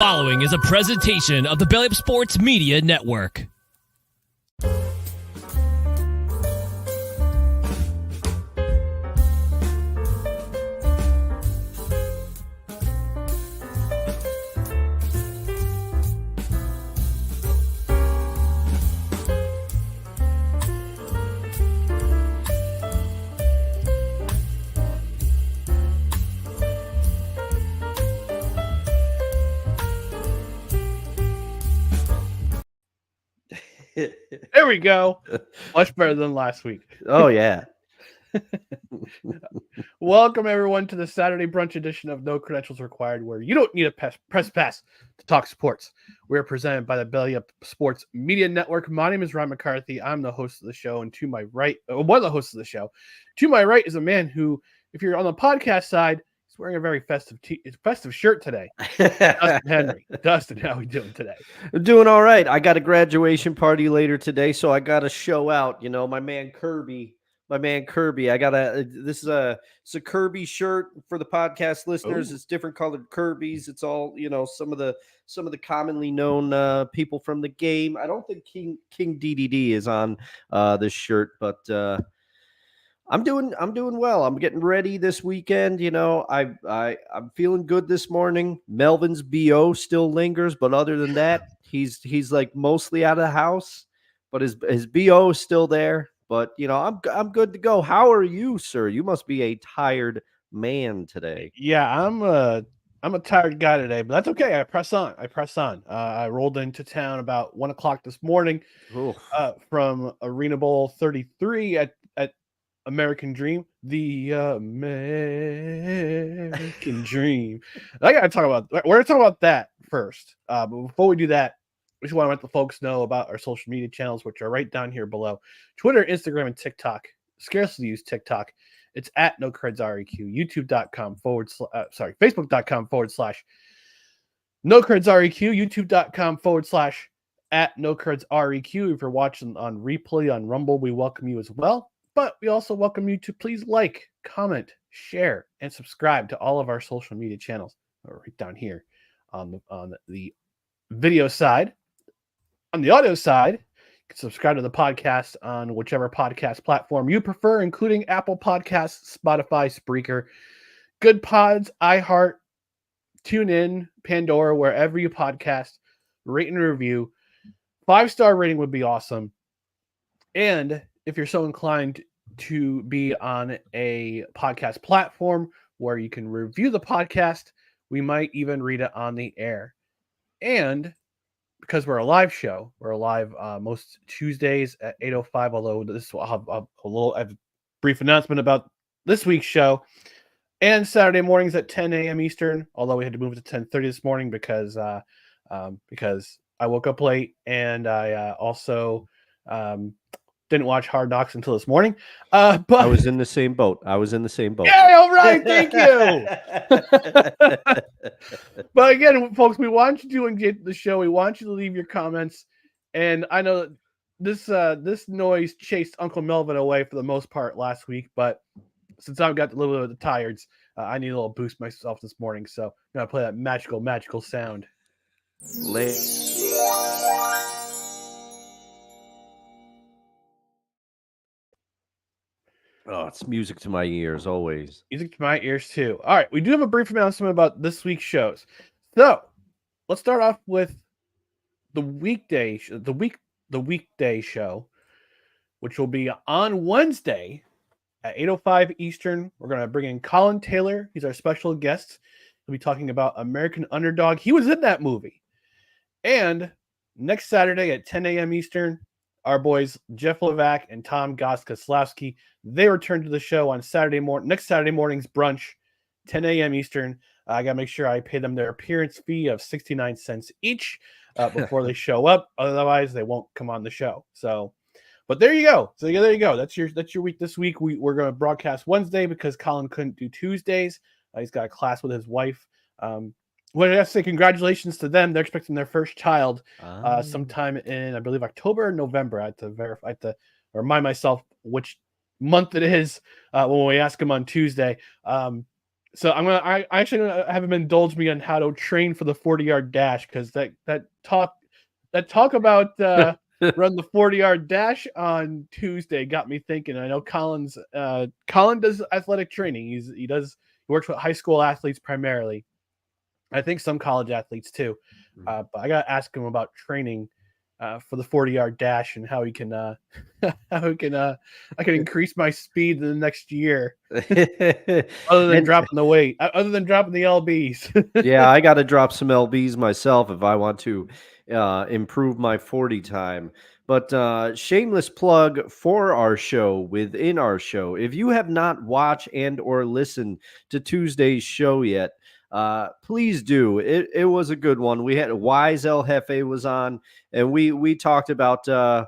Following is a presentation of the Belly Up Sports Media Network. There we go. Much better than last week. Oh, yeah. Welcome, everyone, to the Saturday brunch edition of No Credentials Required, where you don't need a press pass to talk sports. We're presented by the Belly Up Sports Media Network. My name is Ryan McCarthy. I'm the host of the show, and to my right, one of the hosts of the show. To my right is a man who, if you're on the podcast side, is wearing a very festive shirt today. Dustin Henry. Dustin, how are we doing today? I'm doing all right. I got a graduation party later today, so I got to show out. You know, my man Kirby. This is a Kirby shirt for the podcast listeners. Ooh. It's different colored Kirby's. It's all, you know, some of the commonly known people from the game. I don't think King DDD is on this shirt, but I'm doing well. I'm getting ready this weekend. You know, I'm feeling good this morning. Melvin's BO still lingers, but other than that, he's like mostly out of the house, but his BO is still there. But you know, I'm good to go. How are you, sir? You must be a tired man today. Yeah, I'm a tired guy today, but that's okay. I press on. I rolled into town about 1 o'clock this morning from ArenaBowl 33 at American Dream, the American Dream. We're gonna talk about that first. But before we do that, we just want to let the folks know about our social media channels, which are right down here below: Twitter, Instagram, and TikTok. Scarcely use TikTok. It's at NoCredsREQ. Facebook.com/NoCredsREQ. YouTube.com/@NoCredsREQ. If you're watching on replay on Rumble, we welcome you as well. But we also welcome you to please like, comment, share, and subscribe to all of our social media channels right down here on the video side. On the audio side, you can subscribe to the podcast on whichever podcast platform you prefer, including Apple Podcasts, Spotify, Spreaker, Good Pods, iHeart, TuneIn, Pandora, wherever you podcast. Rate and review. 5-star rating would be awesome. And if you're so inclined to be on a podcast platform where you can review the podcast, we might even read it on the air. And because we're a live show, we're live most Tuesdays at 8:05, although this will have a brief announcement about this week's show, and Saturday mornings at 10 a.m. Eastern, although we had to move it to 10:30 this morning because I woke up late, and I also didn't watch Hard Knocks until this morning. But I was in the same boat. Yeah, all right. Thank you. But again, folks, we want you to engage the show. We want you to leave your comments. And I know that this noise chased Uncle Melvin away for the most part last week, but since I've got a little bit of the tireds, I need a little boost myself this morning. So I'm going to play that magical sound. Oh, it's music to my ears, always. Music to my ears, too. All right, we do have a brief announcement about this week's shows. So, let's start off with the weekday show, which will be on Wednesday at 8:05 Eastern. We're going to bring in Colin Taylor. He's our special guest. He'll be talking about American Underdog. He was in that movie. And next Saturday at 10 a.m. Eastern, our boys Jeff Levac and Tom Goskaslawski, they return to the show on next Saturday morning's brunch, 10 a.m. Eastern. I got to make sure I pay them their appearance fee of 69 cents each before they show up. Otherwise, they won't come on the show. So, but there you go. So there you go. That's your week this week. We're going to broadcast Wednesday because Colin couldn't do Tuesdays. He's got a class with his wife. Well, I have to say congratulations to them. They're expecting their first child sometime in, I believe, October or November. I have to verify, I have to remind myself which month it is when we ask them on Tuesday. So I actually gonna have him indulge me on how to train for the 40-yard dash, because that talk about run the 40-yard dash on Tuesday got me thinking. I know Colin does athletic training. He works with high school athletes primarily. I think some college athletes too. But I got to ask him about training for the 40-yard dash and how he can I can increase my speed in the next year. Other than dropping the weight, other than dropping the lbs. Yeah, I got to drop some lbs myself if I want to improve my 40 time. But shameless plug for our show within our show. If you have not watched and or listened to Tuesday's show yet, please do. It was a good one. We had Wise El Jefe was on, and we talked about the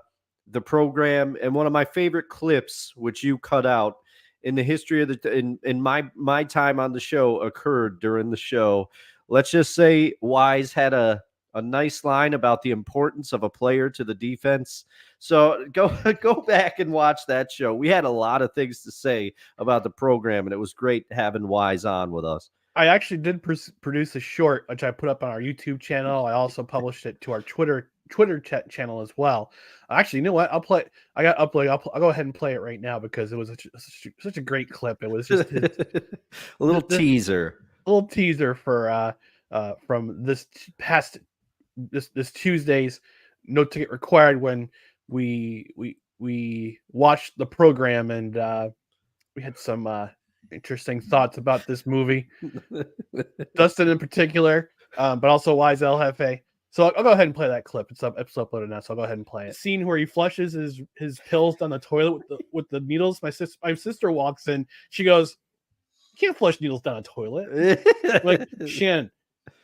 program, and one of my favorite clips, which you cut out in the history of the in my time on the show, occurred during the show. Let's just say Wise had a nice line about the importance of a player to the defense. So go back and watch that show. We had a lot of things to say about the program, and it was great having Wise on with us. I actually did produce a short, which I put up on our YouTube channel. I also published it to our Twitter channel as well. Actually, you know what? I'll go ahead and play it right now because it was such a great clip. It was just a little teaser for from this past this Tuesday's No Ticket Required, when we watched the program, and we had some interesting thoughts about this movie. Dustin in particular, but also Wise El Jefe. So I'll go ahead and play that clip. It's uploaded now, so I'll go ahead and play it. Scene where he flushes his pills down the toilet with the needles. My sister walks in. She goes, "You can't flush needles down a toilet." Like, Shannon,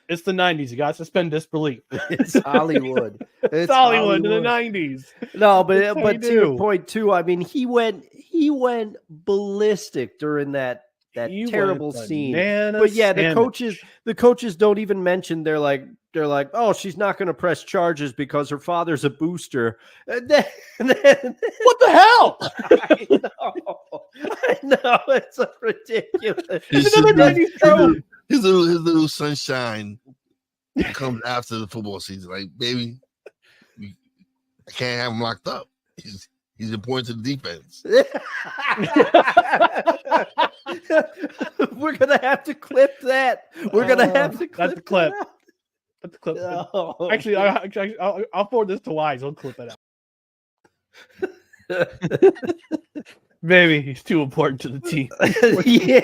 it's the 90s. You got to suspend disbelief. It's Hollywood. It's Hollywood in the 90s. No, but to your point too, I mean, he went ballistic during that terrible scene. But yeah, the coaches don't even mention. They're like, oh, she's not going to press charges because her father's a booster. And then, what the hell? I know, it's ridiculous. It's another 90s trope. His little sunshine comes after the football season. Like, baby, I can't have him locked up. He's important to the defense. We're gonna have to clip that. We're gonna have to clip that's the clip. that. That's the clip. No. Actually, I'll forward this to Wise. I'll clip it out. Maybe he's too important to the team. Yeah.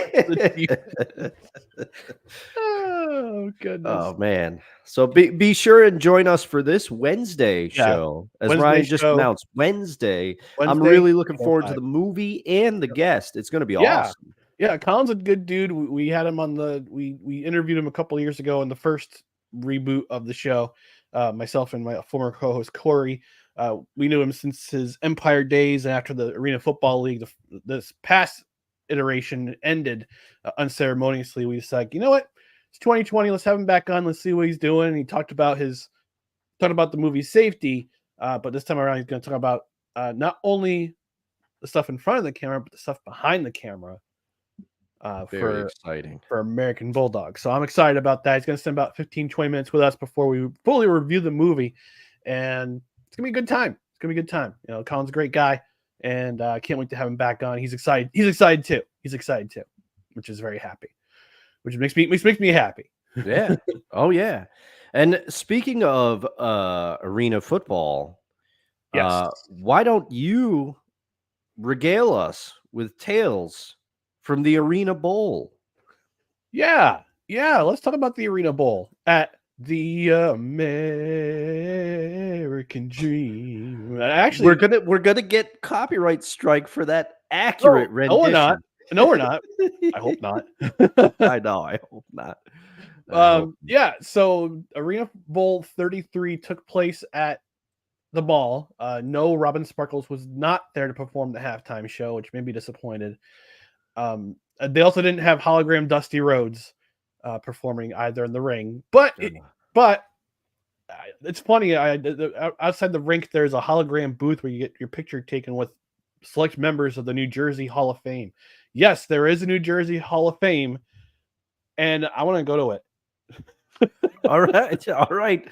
Oh goodness. Oh man. So be sure and join us for this Wednesday show. As Wednesday Ryan just show. announced, Wednesday. I'm really looking forward to the movie and the guest. It's going to be awesome. Yeah, Colin's a good dude. We had him on we interviewed him a couple of years ago in the first reboot of the show. Myself and my former co-host Corey. We knew him since his Empire days, and after the Arena Football League, this past iteration ended unceremoniously. We decided, you know what? It's 2020. Let's have him back on. Let's see what he's doing. And he talked about the movie Safety, but this time around he's going to talk about not only the stuff in front of the camera, but the stuff behind the camera. Very exciting for American Bulldog. So I'm excited about that. He's going to spend about 15-20 minutes with us before we fully review the movie, and it's gonna be a good time. It's gonna be a good time. You know, Colin's a great guy, and I can't wait to have him back on. He's excited. He's excited too, which is very happy. Which makes me happy. Yeah. Oh yeah. And speaking of arena football, yes. Why don't you regale us with tales from the Arena Bowl? Yeah. Let's talk about the Arena Bowl at the American Dream. Actually, we're gonna get copyright strike for that accurate rendition. No, we're not. I hope not. I know. I hope not. Yeah. So Arena Bowl 33 took place at the Ball. No, Robin Sparkles was not there to perform the halftime show, which made me disappointed. They also didn't have hologram Dusty Rhodes performing either in the ring, but it's funny. Outside the rink, there's a hologram booth where you get your picture taken with select members of the New Jersey Hall of Fame. Yes, there is a New Jersey Hall of Fame and I want to go to it. All right.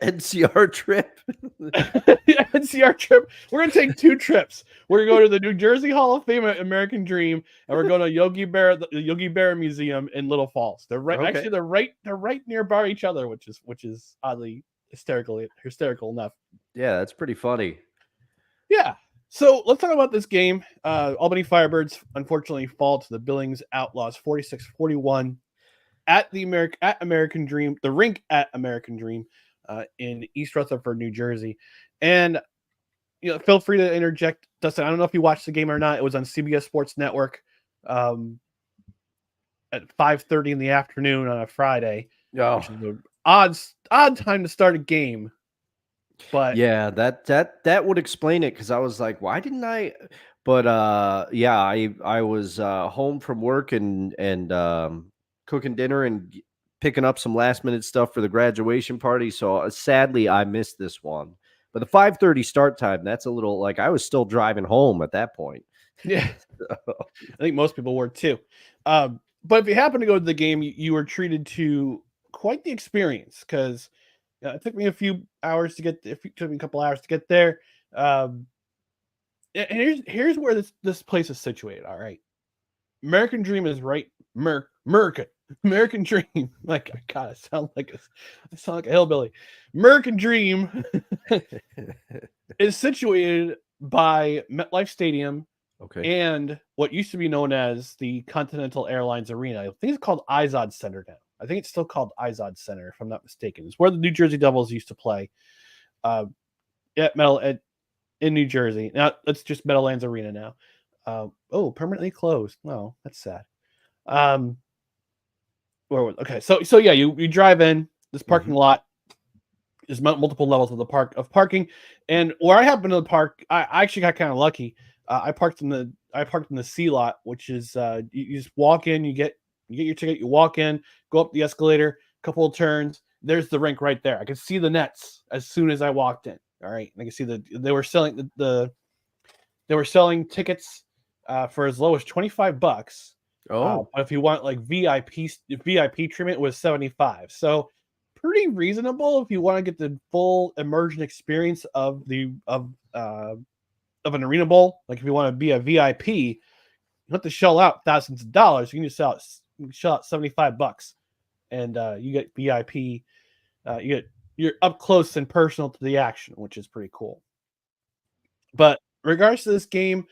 NCR trip. NCR trip. We're gonna take 2 trips. We're gonna go to the New Jersey Hall of Fame at American Dream, and we're going to the Yogi Bear Museum in Little Falls. They're right. Okay. Actually, they're right nearby each other, which is oddly hysterical enough. Yeah, that's pretty funny. Yeah. So let's talk about this game. Albany Firebirds unfortunately fall to the Billings Outlaws 46-41 at American Dream, the rink at American Dream in East Rutherford, New Jersey. And feel free to interject, Dustin. I don't know if you watched the game or not. It was on CBS Sports Network at 5:30 in the afternoon on a Friday. Oh, Which is an odd time to start a game. But yeah, that would explain it, because I was like, why didn't I? But yeah, I was home from work and cooking dinner and picking up some last minute stuff for the graduation party. So sadly, I missed this one. But the 5:30 start time, that's a little, like, I was still driving home at that point. yeah, I think most people were too. But if you happen to go to the game, you were treated to quite the experience, because it took me a few hours to get. It took me a couple hours to get there. And here's where this place is situated. All right, American Dream is right. American Dream. Like, God, I sound like a hillbilly. American Dream is situated by MetLife Stadium. Okay. And what used to be known as the Continental Airlines Arena. I think it's called Izod Center now. I think it's still called Izod Center, if I'm not mistaken. It's where the New Jersey Devils used to play in New Jersey. Now it's just Meadowlands Arena now. Permanently closed. Oh, that's sad. Okay, so yeah, you drive in this parking lot. There's multiple levels of parking, and where I happen to park, I actually got kind of lucky. I parked in the C lot, which is you just walk in, you get your ticket, you walk in, go up the escalator, couple of turns. There's the rink right there. I could see the nets as soon as I walked in. All right, and I can see they were selling they were selling tickets for as low as $25. Oh, But if you want like VIP treatment, it was $75. So pretty reasonable if you want to get the full immersion experience of an arena bowl. Like if you want to be a VIP, you have to shell out thousands of dollars. You can just shell out $75, and you get VIP. You're up close and personal to the action, which is pretty cool. But in regards to this game,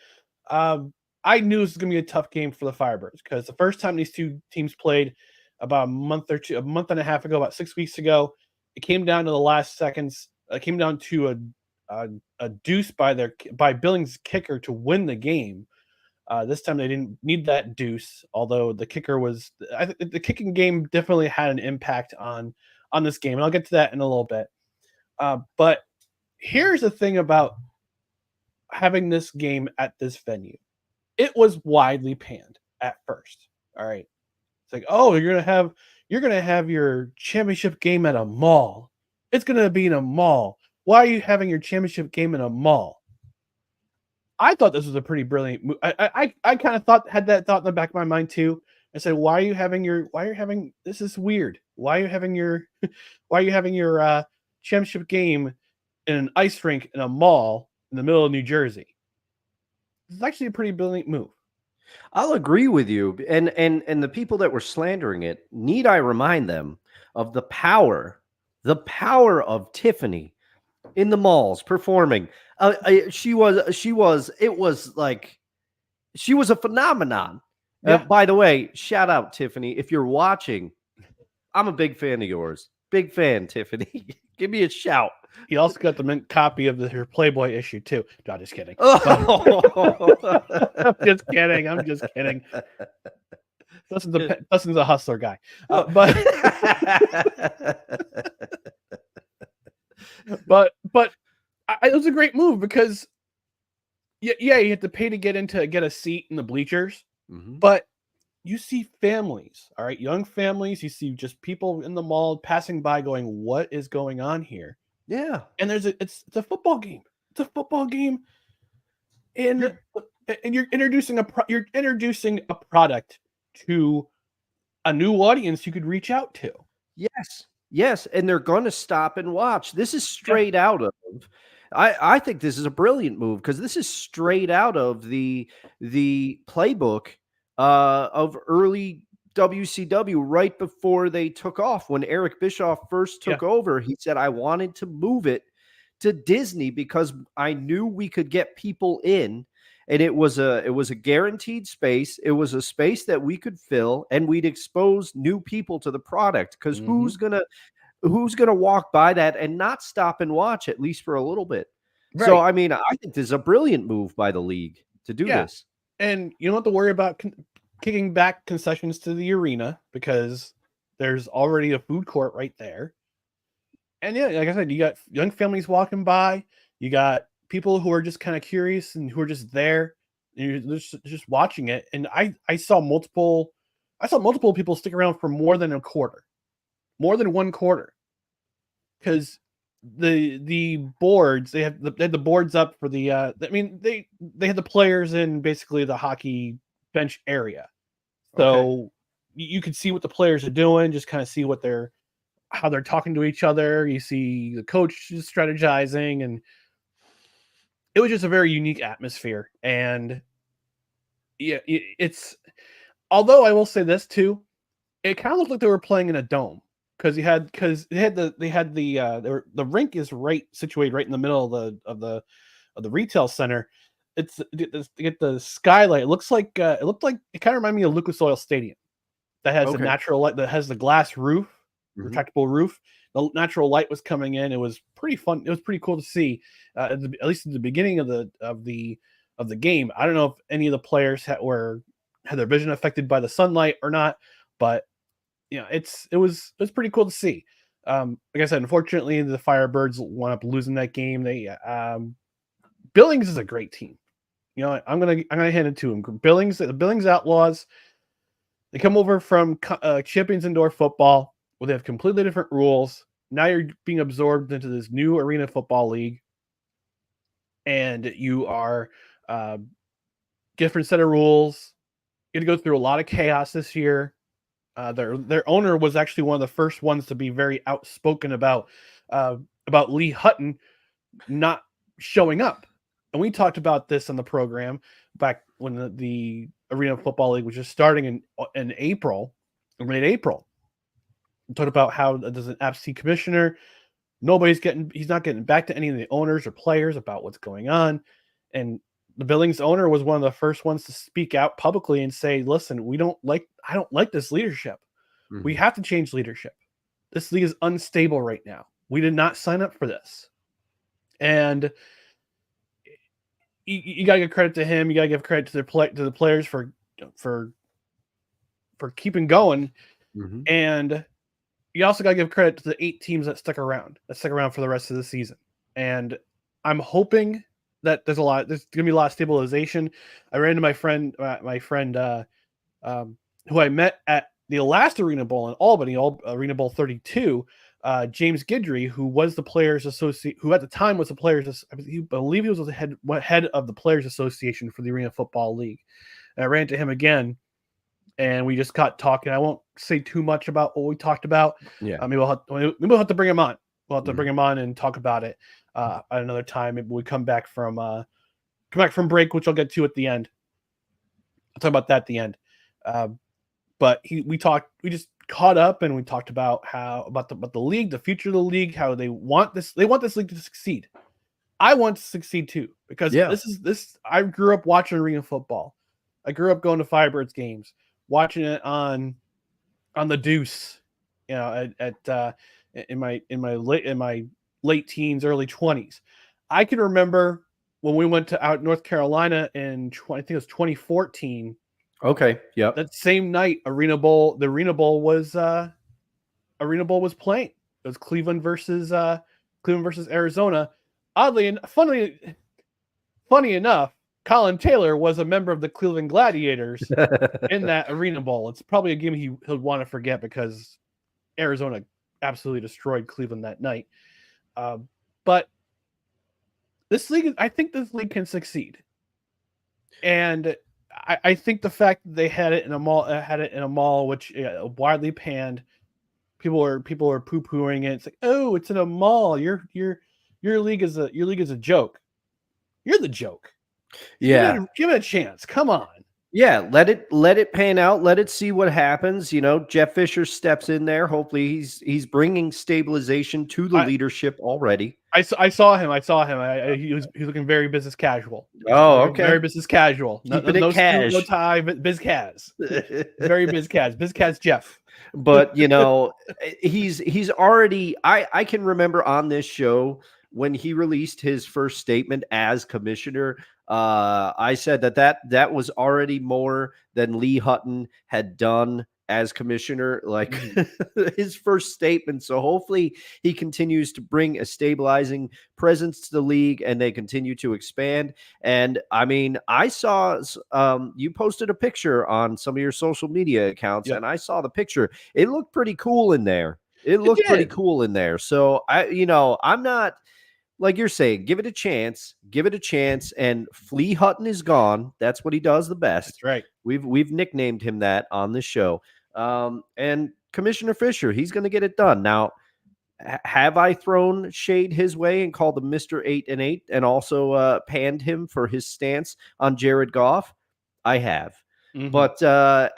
I knew it was going to be a tough game for the Firebirds, because the first time these two teams played about a month and a half ago, about 6 weeks ago, it came down to the last seconds. It came down to a deuce by Billings' kicker to win the game. This time they didn't need that deuce, although the kicker was. The kicking game definitely had an impact on this game, and I'll get to that in a little bit. But here's the thing about having this game at this venue. It was widely panned at first. All right. It's like, oh, you're gonna have your championship game at a mall. It's gonna be in a mall. Why are you having your championship game in a mall? I thought this was a pretty brilliant move. I kind of had that thought in the back of my mind too. I said, this is weird. Why are you having your championship game in an ice rink in a mall in the middle of New Jersey? It's actually a pretty brilliant move. I'll agree with you. And the people that were slandering it, need I remind them of the power of Tiffany in the malls performing. She was a phenomenon. Yeah. By the way, shout out Tiffany. If you're watching, I'm a big fan of yours. Big fan, Tiffany. Give me a shout. He also got the mint copy of her Playboy issue too. No, just kidding. Oh. I'm just kidding. Dustin's a hustler guy, but it was a great move, because you have to pay to get a seat in the bleachers, but you see families, all right, young families. You see just people in the mall passing by, going, "What is going on here?" Yeah, and it's a football game. It's a football game, and you're introducing a product to a new audience you could reach out to. Yes, and they're going to stop and watch. This is straight out of. I think this is a brilliant move because this is straight out of the playbook of early WCW right before they took off. When Eric Bischoff first took over, he said, "I wanted to move it to Disney because I knew we could get people in." And it was a guaranteed space. It was a space that we could fill, and we'd expose new people to the product. Because who's gonna walk by that and not stop and watch at least for a little bit? Right. So I mean, I think this is a brilliant move by the league to do this. And you don't have to worry about kicking back concessions to the arena because there's already a food court right there. And yeah, like I said, you got young families walking by. You got people who are just kind of curious and who are just there and you're just watching it. And I saw multiple people stick around for more than one quarter, because the boards, they had the boards up for the they had the players in basically the hockey bench area, so you could see what the players are doing, just kind of see how they're talking to each other. You see the coach strategizing, and it was just a very unique atmosphere. And yeah, it's, although I will say this too, it kind of looked like they were playing in a dome because the rink is situated right in the middle of the retail center. It's get the skylight. It looked like it kind of reminded me of Lucas Oil Stadium that has a natural light, that has the glass roof, retractable roof. The natural light was coming in. It was pretty fun. It was pretty cool to see, at least at the beginning of the game. I don't know if any of the players had their vision affected by the sunlight or not, but you know, it was pretty cool to see. Like I said, unfortunately, the Firebirds wound up losing that game. Billings is a great team. You know, I'm gonna hand it to them. The Billings Outlaws. They come over from Champions Indoor Football, where they have completely different rules. Now you're being absorbed into this new Arena Football League, and you are different set of rules. You're gonna go through a lot of chaos this year. Their owner was actually one of the first ones to be very outspoken about Lee Hutton not showing up, and we talked about this on the program back when the Arena Football League was just starting in April, mid-April. We talked about how there's an absentee commissioner. He's not getting back to any of the owners or players about what's going on, and the Billings owner was one of the first ones to speak out publicly and say, "Listen, I don't like this leadership. We have to change leadership. This league is unstable right now. We did not sign up for this." And you gotta give credit to him. You gotta give credit to the players for keeping going, and you also gotta give credit to the 8 teams that stuck around for the rest of the season. And I'm hoping that there's gonna be a lot of stabilization. I ran into my friend who I met at the last Arena Bowl in Albany, Arena Bowl 32, James Guidry, who was the Players Association, who at the time was the Players, I believe he was the head of the Players Association for the Arena Football League. And I ran into him again, and we just got talking. I won't say too much about what we talked about. Yeah, maybe we'll have to bring him on. We'll have to bring him on and talk about it at another time. Maybe we come back from break, which I'll get to at the end. I'll talk about that at the end. But we just caught up, and we talked about about the league, the future of the league, how they want this league to succeed. I want to succeed too, because I grew up watching Arena Football. I grew up going to Firebirds games, watching it on the Deuce, you know, in my late teens, early 20s. I can remember when we went to out North Carolina in I think it was 2014. Okay. Yeah. That same night, the Arena Bowl was playing. It was Cleveland versus Arizona. Oddly and funny enough, Colin Taylor was a member of the Cleveland Gladiators in that Arena Bowl. It's probably a game he'll want to forget because Arizona absolutely destroyed Cleveland that night. But I think this league can succeed. And I think the fact that they had it in a mall, which widely panned, people are poo pooing it. It's like, oh, it's in a mall. Your league is a joke. You're the joke. Yeah. Give it a chance. Come on. Yeah, let it pan out. Let it see what happens. Jeff Fisher steps in there. Hopefully, he's bringing stabilization to the leadership already. I saw him. He was looking very business casual. Okay. Very business casual. No cash. No tie. Biz Kaz. Very biz Kaz. Biz Kaz Jeff. But he's already. I can remember on this show when he released his first statement as commissioner. I said that was already more than Lee Hutton had done as commissioner, like his first statement. So hopefully he continues to bring a stabilizing presence to the league and they continue to expand. And I mean, I saw you posted a picture on some of your social media accounts, and I saw the picture. It looked pretty cool in there. So I'm not, like you're saying, give it a chance. And Flea Hutton is gone. That's what he does the best. That's right. We've nicknamed him that on the show. And Commissioner Fisher, he's going to get it done. Now, have I thrown shade his way and called him Mr. 8-8 and also panned him for his stance on Jared Goff? I have. Mm-hmm. But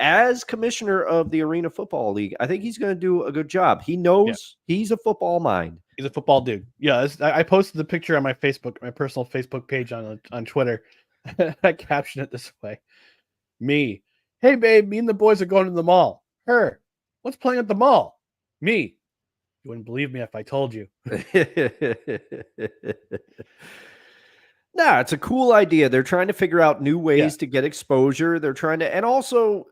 as commissioner of the Arena Football League, I think he's going to do a good job. He knows he's a football mind. He's a football dude. Yeah, I posted the picture on my personal Facebook page on Twitter. I captioned it this way: me, hey babe, me and the boys are going to the mall. Her, what's playing at the mall? Me, you wouldn't believe me if I told you. Nah, it's a cool idea. They're trying to figure out new ways to get exposure. They're trying to, and also,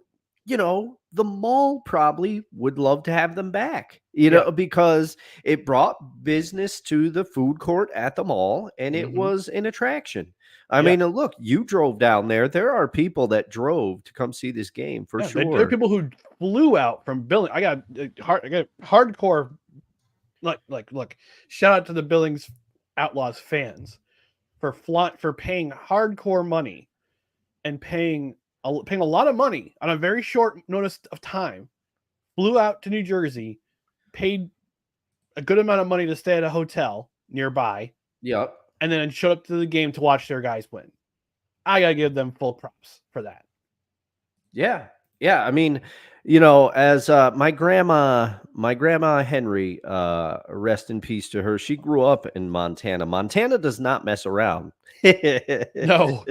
the mall probably would love to have them back, because it brought business to the food court at the mall and it was an attraction. I mean, look, you drove down there. There are people that drove to come see this game for sure. There are people who flew out from Billings. I got hardcore. Look, shout out to the Billings Outlaws fans for paying hardcore money and paying a lot of money on a very short notice of time, flew out to New Jersey, paid a good amount of money to stay at a hotel nearby. Yep. And then showed up to the game to watch their guys win. I got to give them full props for that. Yeah. Yeah. I mean, as my grandma Henry, rest in peace to her, she grew up in Montana. Montana does not mess around. No.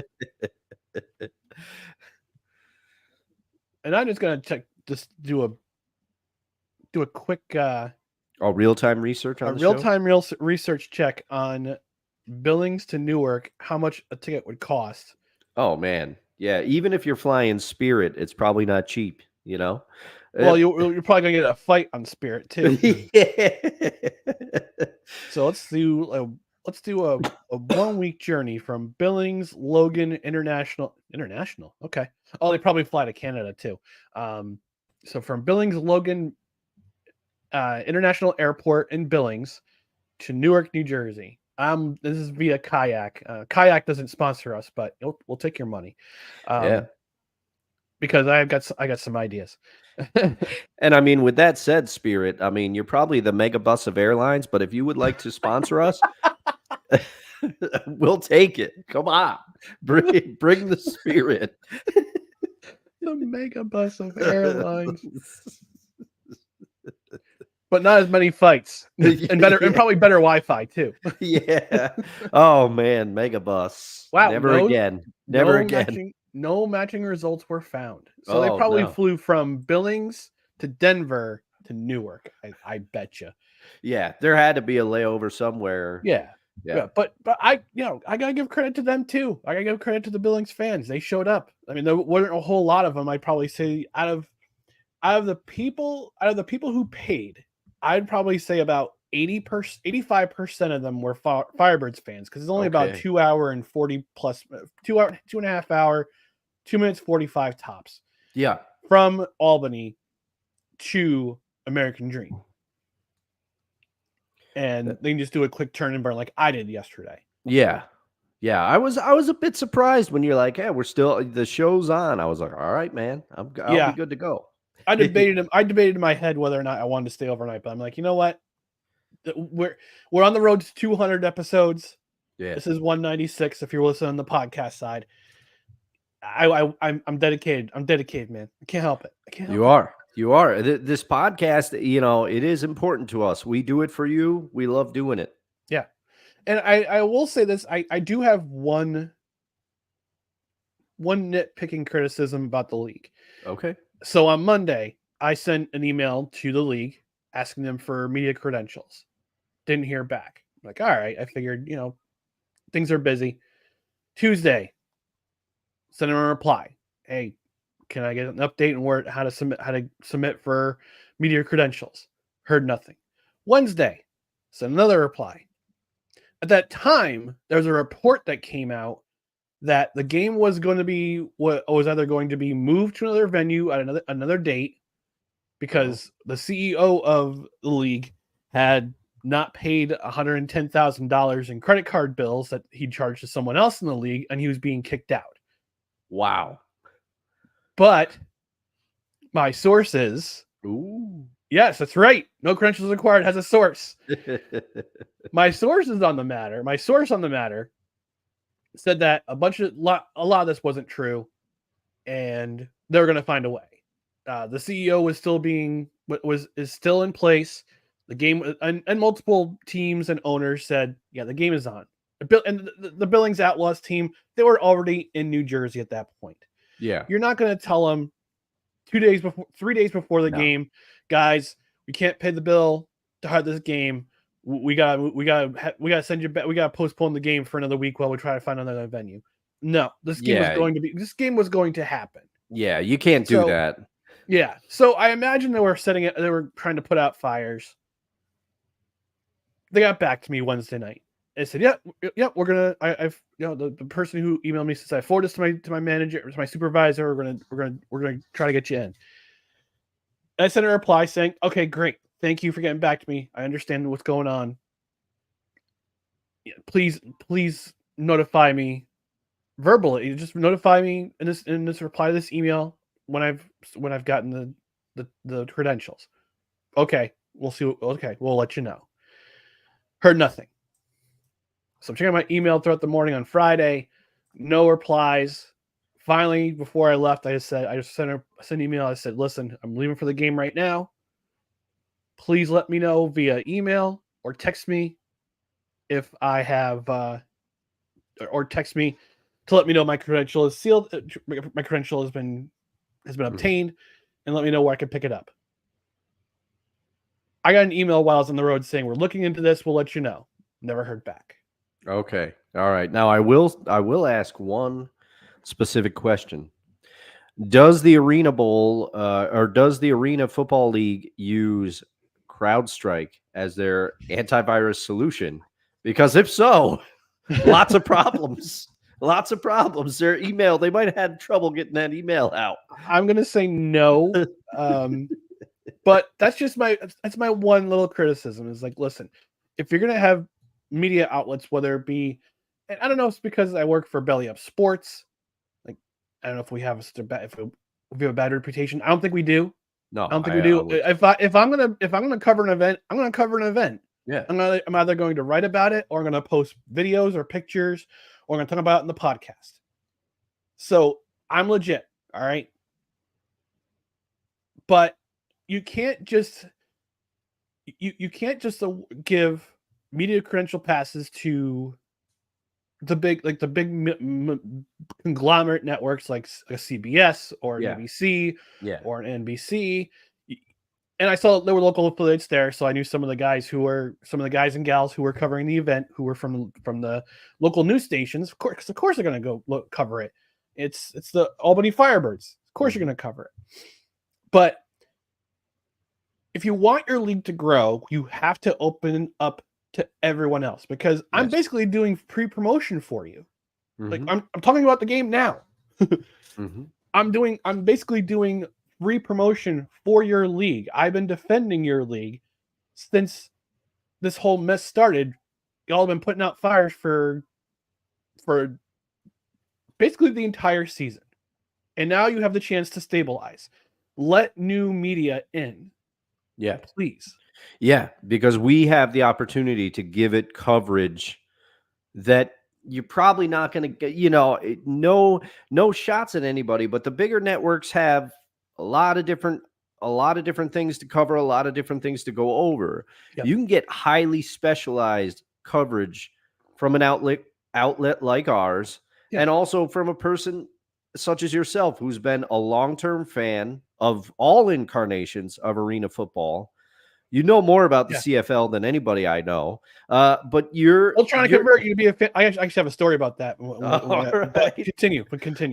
And I'm just going to do a quick real-time research on research check on Billings to Newark, how much a ticket would cost. Oh man. Yeah, even if you're flying Spirit, it's probably not cheap, Well, you're probably going to get a fight on Spirit too. So let's do a 1 week journey from Billings, Logan, International. Okay. Oh, they probably fly to Canada too. So from Billings, Logan, International Airport in Billings to Newark, New Jersey. This is via Kayak. Kayak doesn't sponsor us, but we'll take your money. Because I got some ideas. And I mean, with that said, Spirit, I mean, you're probably the mega bus of airlines, but if you would like to sponsor us, we'll take it. Come on, bring the Spirit. The mega bus of airlines. But not as many fights and probably better Wi-Fi too. Yeah. Oh man, mega bus. Wow. Never again. No matching results were found. So they probably flew from Billings to Denver to Newark. I bet you. Yeah, there had to be a layover somewhere. Yeah. But I gotta give credit to them too. I gotta give credit to the Billings fans. They showed up. I mean, there weren't a whole lot of them. I'd probably say out of the people who paid, I'd probably say about 85% of them were Firebirds fans, because it's only about 2 hour and 40 plus 2.5 hour, 2 minutes 45 tops. Yeah. From Albany to American Dream. And they can just do a quick turn and burn like I did yesterday. Yeah. Yeah, I was a bit surprised when you're like, "Hey, the show's on." I was like, "All right, man, I'll be Yeah. good to go." I debated in my head whether or not I wanted to stay overnight, but I'm like, you know what? We're on the road to 200 episodes. Yeah, This is 196 if you're listening on the podcast side. I'm dedicated. I'm dedicated, man. I can't help it. I can't help it. you are. This podcast, it is important to us. We do it for you. We love doing it. Yeah. And I will say this. I do have one nitpicking criticism about the league. Okay. So on Monday, I sent an email to the league asking them for media credentials. Didn't hear back. I'm like, all right, I figured, things are busy. Tuesday, send them a reply. Hey, can I get an update on how to submit for media credentials? Heard nothing. Wednesday, send another reply. At that time, there was a report that came out that the game was going to be either going to be moved to another venue at another date because the CEO of the league had not paid $110,000 in credit card bills that he charged to someone else in the league, and he was being kicked out. Wow. But my sources, yes, that's right. No credentials required has a source. My source on the matter said that a lot of this wasn't true, and they're going to find a way. The CEO is still in place. The game and multiple teams and owners said, yeah, the game is on. And the Billings Outlaws team, they were already in New Jersey at that point. Yeah. You're not going to tell them 3 days before the game, guys, we can't pay the bill to have this game. We gotta send you back. We gotta postpone the game for another week while we try to find another venue. No, this game was going to happen. Yeah, you can't do that. Yeah. So I imagine they were trying to put out fires. They got back to me Wednesday night. They said, yeah, we're gonna. The person who emailed me says I forward this to my manager, to my supervisor. We're gonna try to get you in. And I sent a reply saying, okay, great. Thank you for getting back to me. I understand what's going on. Please notify me verbally. Just notify me in this reply to this email when I've gotten the credentials. Okay, we'll see. Okay, we'll let you know. Heard nothing. So I'm checking my email throughout the morning on Friday. No replies. Finally, before I left, I just sent an email. I said, listen, I'm leaving for the game right now. Please let me know via email or text me if I have, or text me to let me know my credential is sealed. My credential has been obtained, and let me know where I can pick it up. I got an email while I was on the road saying, we're looking into this. We'll let you know. Never heard back. Okay. All right. Now I will ask one specific question. Does the ArenaBowl or does the Arena Football League use CrowdStrike as their antivirus solution? Because if so, lots of problems. Lots of problems. Their email, they might have had trouble getting that email out. I'm going to say no. But that's my one little criticism is like, listen, if you're going to have media outlets, whether it be, and I don't know if it's because I work for Belly Up Sports. Like, I don't know if we have if we have a bad reputation. I don't think we do. No, I don't think we do. If I'm gonna cover an event, I'm gonna cover an event. Yeah. I'm either going to write about it or I'm gonna post videos or pictures or I'm gonna talk about it in the podcast. So I'm legit. All right. But you can't just give media credential passes to the big conglomerate networks like a CBS or an ABC or an NBC. And I saw there were local affiliates there, so I knew some of the guys and gals who were covering the event, who were from the local news stations. Of course, they're going to go cover it. It's the Albany Firebirds. Of course, you're going to cover it. But if you want your league to grow, you have to open up to everyone else, because I'm basically doing pre-promotion for you. Like I'm talking about the game now. I'm basically doing free promotion for your league. I've been defending your league since this whole mess started. Y'all have been putting out fires for for basically the entire season. And now you have the chance to stabilize. Let new media in. Yeah. Please. Yeah, because we have the opportunity to give it coverage that you're probably not going to get, no shots at anybody, but the bigger networks have a lot of different things to cover, a lot of different things to go over. Yep. You can get highly specialized coverage from an outlet like ours, and also from a person such as yourself who's been a long-term fan of all incarnations of arena football. You know more about the CFL than anybody I know, but you're trying to convert you to be a fan. I actually have a story about that. But continue.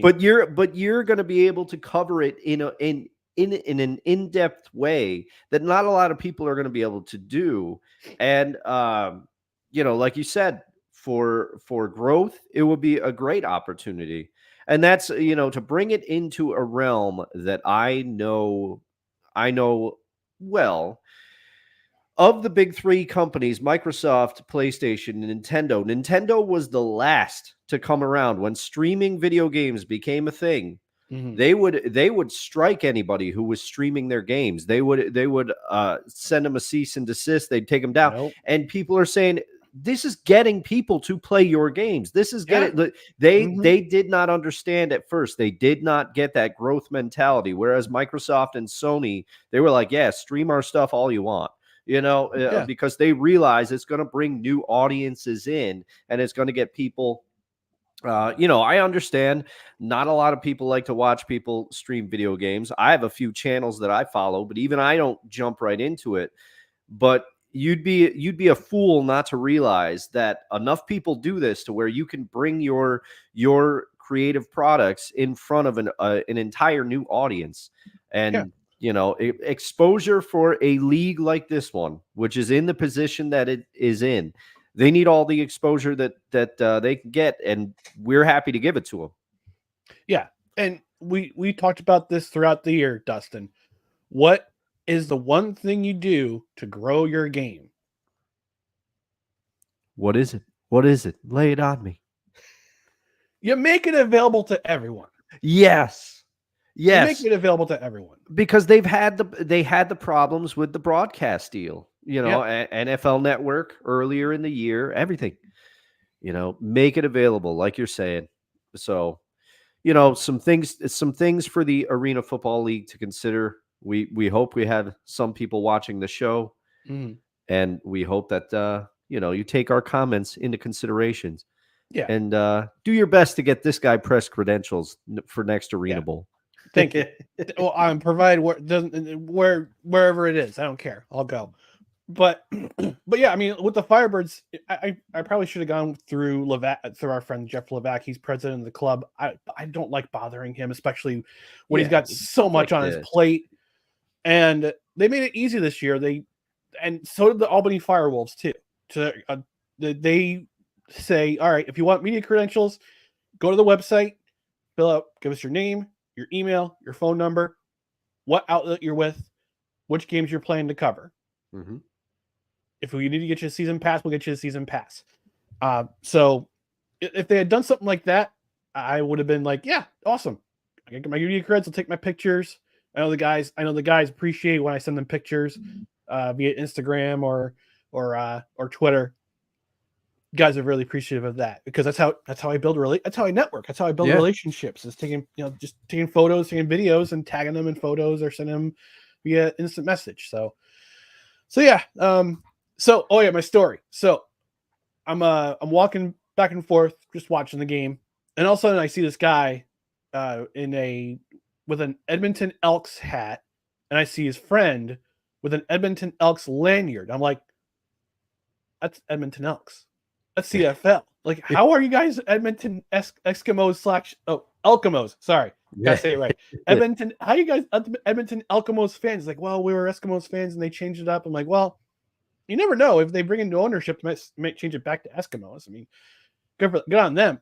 But you're going to be able to cover it in an in-depth way that not a lot of people are going to be able to do. And like you said, for growth, it would be a great opportunity. And that's to bring it into a realm that I know well. Of the big three companies, Microsoft, PlayStation, and Nintendo was the last to come around when streaming video games became a thing. Mm-hmm. They would strike anybody who was streaming their games. They would send them a cease and desist. They'd take them down. Nope. And people are saying, this is getting people to play your games. This is getting they did not understand at first. They did not get that growth mentality. Whereas Microsoft and Sony, they were like, yeah, stream our stuff all you want. Because they realize it's going to bring new audiences in, and it's going to get people. I understand not a lot of people like to watch people stream video games. I have a few channels that I follow, but even I don't jump right into it. But you'd be a fool not to realize that enough people do this to where you can bring your creative products in front of an entire new audience. And exposure for a league like this one, which is in the position that it is in, they need all the exposure that they can get, and we're happy to give it to them. Yeah, and we talked about this throughout the year, Dustin. What is the one thing you do to grow your game? What is it? What is it? Lay it on me. You make it available to everyone. Yes. You make it available to everyone because they had the problems with the broadcast deal. NFL Network earlier in the year, everything. Make it available, like you're saying. So, some things for the Arena Football League to consider. We hope we have some people watching the show, and we hope that you take our comments into considerations. Yeah, and do your best to get this guy press credentials for next Arena Bowl. Thank you. Well, I'm provide wherever it is. I don't care. I'll go. But yeah, I mean, with the Firebirds, I probably should have gone through our friend Jeff Levac. He's president of the club. I don't like bothering him, especially when he's got so much on his plate. And they made it easy this year. And so did the Albany Firewolves too. They say, all right, if you want media credentials, go to the website, fill out, give us your name, your email, your phone number, what outlet you're with, which games you're planning to cover. Mm-hmm. If we need to get you a season pass, we'll get you a season pass. So if they had done something like that, I would have been like, yeah, awesome. I get my media creds. I'll take my pictures. I know the guys appreciate when I send them pictures via Instagram or Twitter. Guys are really appreciative of that because that's how I build that's how I network. That's how I build relationships. Is taking photos, taking videos, and tagging them in photos or sending them via instant message. So yeah. My story. So I'm walking back and forth, just watching the game, and all of a sudden I see this guy with an Edmonton Elks hat, and I see his friend with an Edmonton Elks lanyard. I'm like, that's Edmonton Elks. That's CFL. Like, how are you guys Edmonton Eskimos Elkimos? Sorry, gotta say it right. Edmonton. How you guys Edmonton Elkimos fans? Like, well, we were Eskimos fans and they changed it up. I'm like, well, you never know if they bring into ownership, they might change it back to Eskimos. I mean, good on them.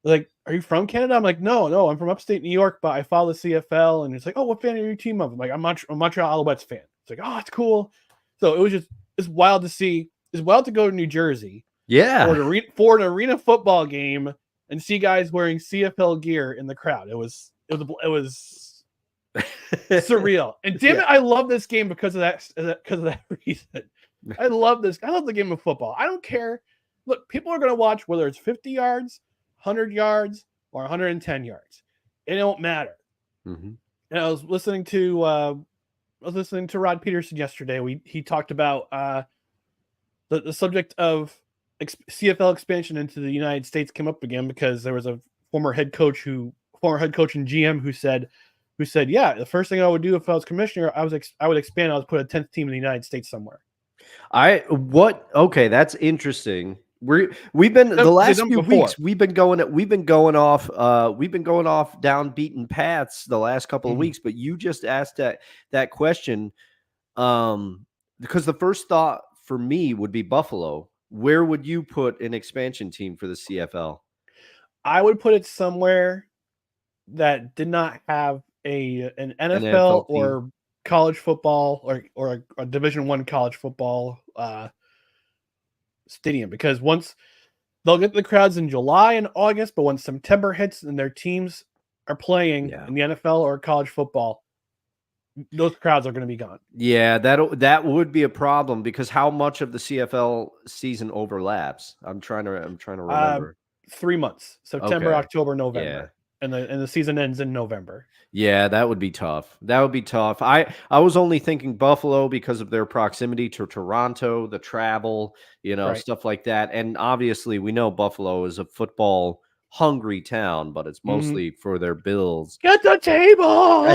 Like, are you from Canada? I'm like, no, I'm from upstate New York, but I follow the CFL. And it's like, oh, what fan are your team of? I'm like, I'm a Montreal Alouettes fan. It's like, oh, it's cool. So it's wild to see. It's wild to go to New Jersey. Yeah. For an arena football game and see guys wearing CFL gear in the crowd. It was surreal. And damn it, I love this game because of that reason. I love this. I love the game of football. I don't care. Look, people are going to watch whether it's 50 yards, 100 yards, or 110 yards. It don't matter. Mm-hmm. And I was listening to Rod Peterson yesterday. He talked about the subject of CFL expansion into the United States came up again because there was a former head coach and GM who said, yeah, the first thing I would do if I was commissioner, I would expand. I would put a 10th team in the United States somewhere. Okay, that's interesting. We've been the last few weeks. We've been going off down beaten paths the last couple of weeks. But you just asked that question, because the first thought for me would be Buffalo. Where would you put an expansion team for the CFL? I would put it somewhere that did not have an NFL or college football or a Division I college football stadium, because once they'll get the crowds in July and August, but when September hits and their teams are playing in the NFL or college football, those crowds are going to be gone. Yeah, that would be a problem, because how much of the CFL season overlaps? I'm trying to remember. 3 months: September, October, November, and the season ends in November. Yeah, that would be tough. I was only thinking Buffalo because of their proximity to Toronto, the travel, stuff like that. And obviously we know Buffalo is a football hungry town, but it's mostly for their Bills. Get the table.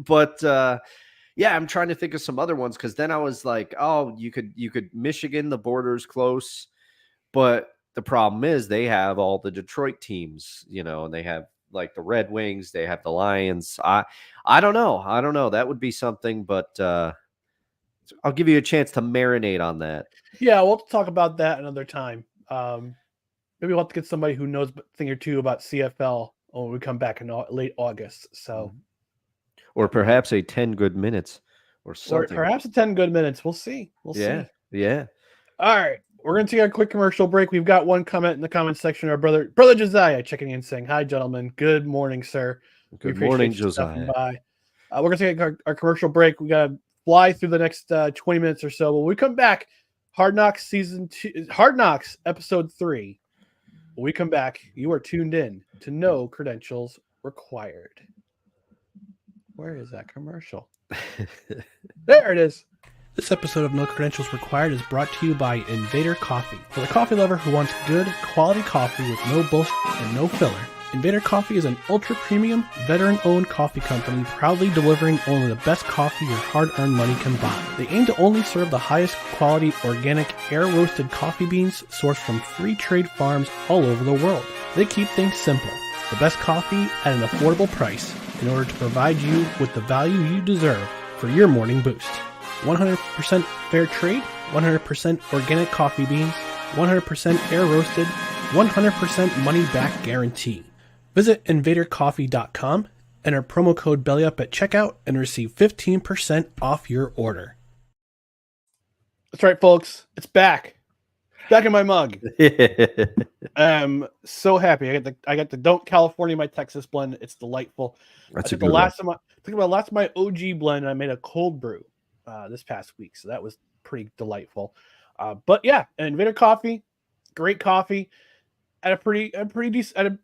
But I'm trying to think of some other ones, because then I was like, oh, you could Michigan, the border's close, but the problem is they have all the Detroit teams, and they have like the Red Wings, they have the Lions. I don't know. That would be something, but I'll give you a chance to marinate on that. Yeah, we'll talk about that another time. Maybe we'll have to get somebody who knows a thing or two about CFL when we come back in late August. So, or perhaps a 10 good minutes or something. Or perhaps a 10 good minutes. We'll see. See. Yeah. All right. We're going to take a quick commercial break. We've got one comment in the comment section. Our brother Josiah checking in saying, hi, gentlemen. Good morning, sir. Good morning, Josiah. We're going to take our commercial break. We got to fly through the next 20 minutes or so. When we come back, Hard Knocks episode 3. When we come back, you are tuned in to No Credentials Required. Where is that commercial? There it is. This episode of No Credentials Required is brought to you by Invader Coffee. For the coffee lover who wants good, quality coffee with no bullshit and no filler, Invader Coffee is an ultra-premium, veteran-owned coffee company proudly delivering only the best coffee your hard-earned money can buy. They aim to only serve the highest quality, organic, air-roasted coffee beans sourced from free trade farms all over the world. They keep things simple. The best coffee at an affordable price in order to provide you with the value you deserve for your morning boost. 100% fair trade, 100% organic coffee beans, 100% air roasted, 100% money back guarantee. Visit invadercoffee.com, enter promo code BELLYUP at checkout, and receive 15% off your order. That's right, folks. It's back. Back in my mug. I'm so happy. I got the Don't California My Texas blend. It's delightful. That's I took last of my OG blend, and I made a cold brew this past week, so that was pretty delightful. But yeah, Invader Coffee, great coffee at a pretty decent.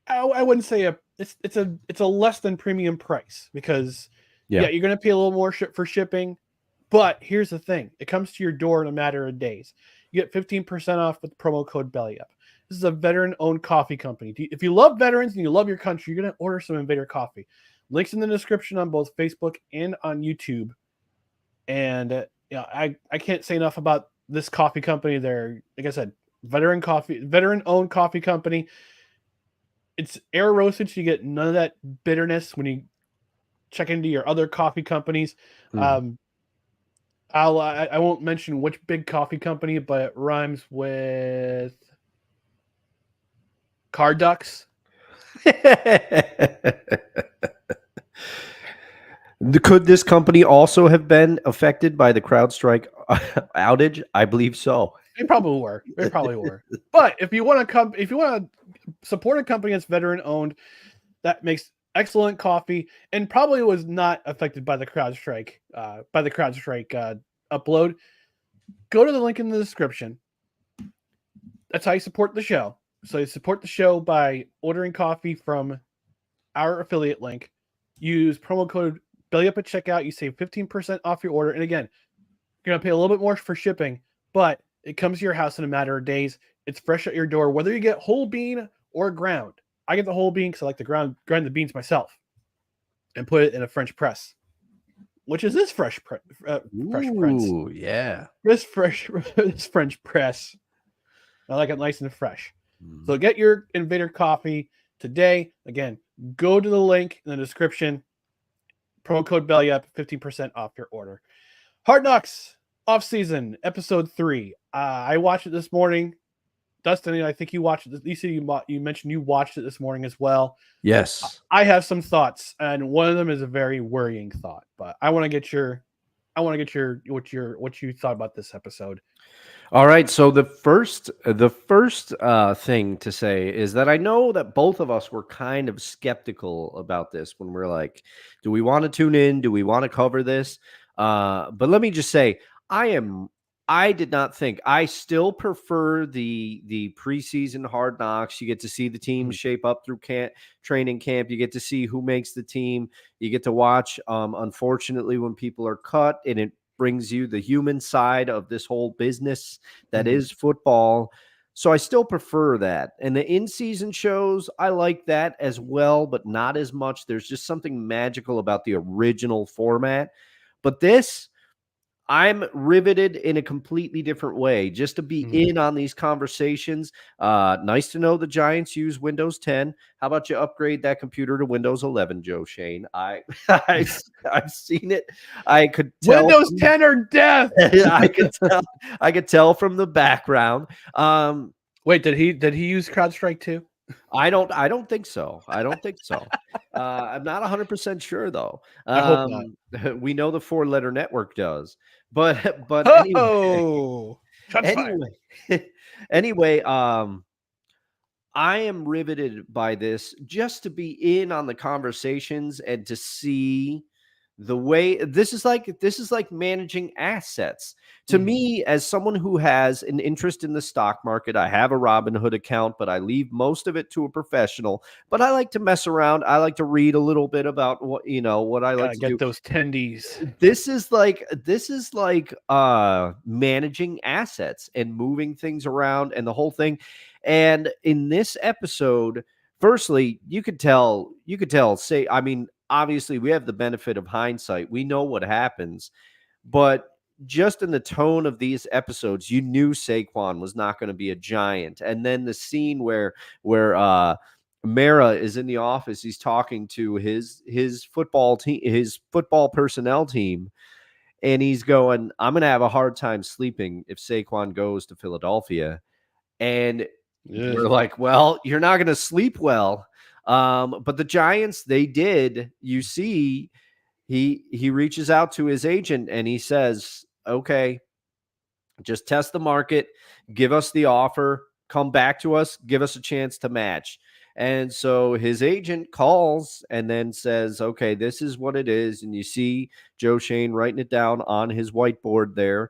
I wouldn't say it's a less than premium price, because you're gonna pay a little more for shipping. But here's the thing: it comes to your door in a matter of days. You get 15% off with promo code BELLYUP. This is a veteran-owned coffee company. If you love veterans and you love your country, you're gonna order some Invader Coffee. Links in the description on both Facebook and on YouTube. And I can't say enough about this coffee company. They're, like I said, veteran-owned coffee company. It's air roasted, so you get none of that bitterness when you check into your other coffee companies. I won't mention which big coffee company, but it rhymes with car ducks. Could this company also have been affected by the CrowdStrike outage? I believe so. They probably were. But if you want to support a company that's veteran owned, that makes excellent coffee, and probably was not affected by the CrowdStrike upload. Go to the link in the description. That's how you support the show. So you support the show by ordering coffee from our affiliate link. Use promo code BELLYUP at checkout. You save 15% off your order. And again, you're going to pay a little bit more for shipping, but it comes to your house in a matter of days. It's fresh at your door, whether you get whole bean or ground. I get the whole bean because I like to grind the beans myself and put it in a French press, which is this fresh press. Ooh, yeah. This French press. I like it nice and fresh. So get your Invader coffee today. Again, go to the link in the description. Promo code BELLYUP, 15% off your order. Hard Knocks Offseason, episode 3. I watched it this morning. Dustin, I think you watched it. You said you mentioned you watched it this morning as well. Yes. I have some thoughts, and one of them is a very worrying thought. But I want to get what you thought about this episode. All right. So the first thing to say is that I know that both of us were kind of skeptical about this when we're like, do we want to tune in? Do we want to cover this? But let me just say, I did not think. I still prefer the preseason Hard Knocks. You get to see the team shape up through training camp. You get to see who makes the team. You get to watch, unfortunately, when people are cut, and it brings you the human side of this whole business that is football. So I still prefer that. And the in-season shows, I like that as well, but not as much. There's just something magical about the original format. But this, I'm riveted in a completely different way just to be in on these conversations. Nice to know the Giants use Windows 10. How about you upgrade that computer to Windows 11, Joe Shane? I've seen it. I could tell Windows 10 or death. I could tell from the background. Wait, did he use CrowdStrike too? I don't think so. I'm not 100% sure though. I hope not. We know the 4-letter network does, but anyway, I am riveted by this just to be in on the conversations and to see the way this is like managing assets. To me, as someone who has an interest in the stock market, I have a Robinhood account, but I leave most of it to a professional. But I like to mess around. I like to read a little bit about what I like to get do. Those tendies. This is like managing assets and moving things around and the whole thing. And in this episode, firstly, you could tell, obviously we have the benefit of hindsight. We know what happens, but just in the tone of these episodes, you knew Saquon was not going to be a Giant. And then the scene where Mara is in the office, he's talking to his football team, his football personnel team, and he's going, I'm going to have a hard time sleeping if Saquon goes to Philadelphia. And we're like, well, you're not going to sleep well. But the Giants, they did. You see, he reaches out to his agent and he says, okay, just test the market, give us the offer, come back to us, give us a chance to match. And so his agent calls and then says, okay, this is what it is. And you see Joe Shane writing it down on his whiteboard there.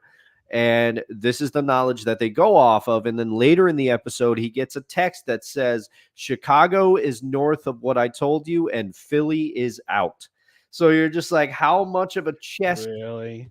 And this is the knowledge that they go off of. And then later in the episode, he gets a text that says, Chicago is north of what I told you, and Philly is out. So you're just like, how much of a chess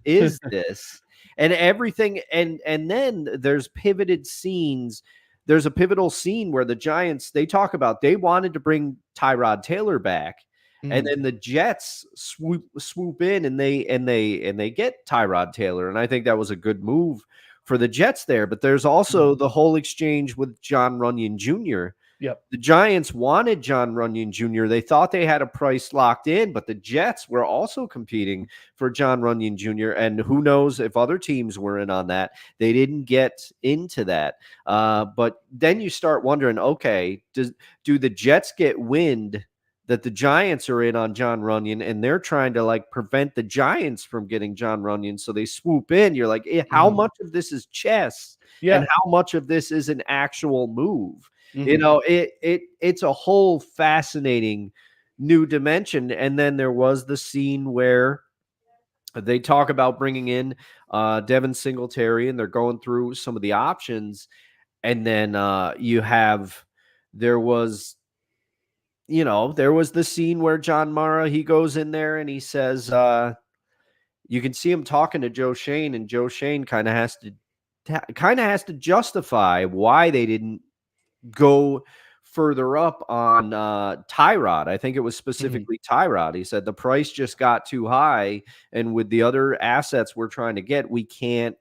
is this? And everything. And then there's pivoted scenes. There's a pivotal scene where the Giants, they talk about they wanted to bring Tyrod Taylor back. And then the Jets swoop in and they get Tyrod Taylor. And I think that was a good move for the Jets there. But there's also the whole exchange with John Runyon Jr. Yep. The Giants wanted John Runyon Jr. They thought they had a price locked in, but the Jets were also competing for John Runyon Jr. And who knows if other teams were in on that. They didn't get into that. But then you start wondering, okay, do the Jets get wind that the Giants are in on John Runyon and they're trying to like prevent the Giants from getting John Runyon? So they swoop in. You're like, how much of this is chess? and how much of this is an actual move. Mm-hmm. You know, it's a whole fascinating new dimension. And then there was the scene where they talk about bringing in Devin Singletary, and they're going through some of the options. And then there was the scene where John Mara, he goes in there and he says, you can see him talking to Joe Shane, and Joe Shane kind of has to justify why they didn't go further up on Tyrod. I think it was specifically Tyrod. He said the price just got too high, and with the other assets we're trying to get, we didn't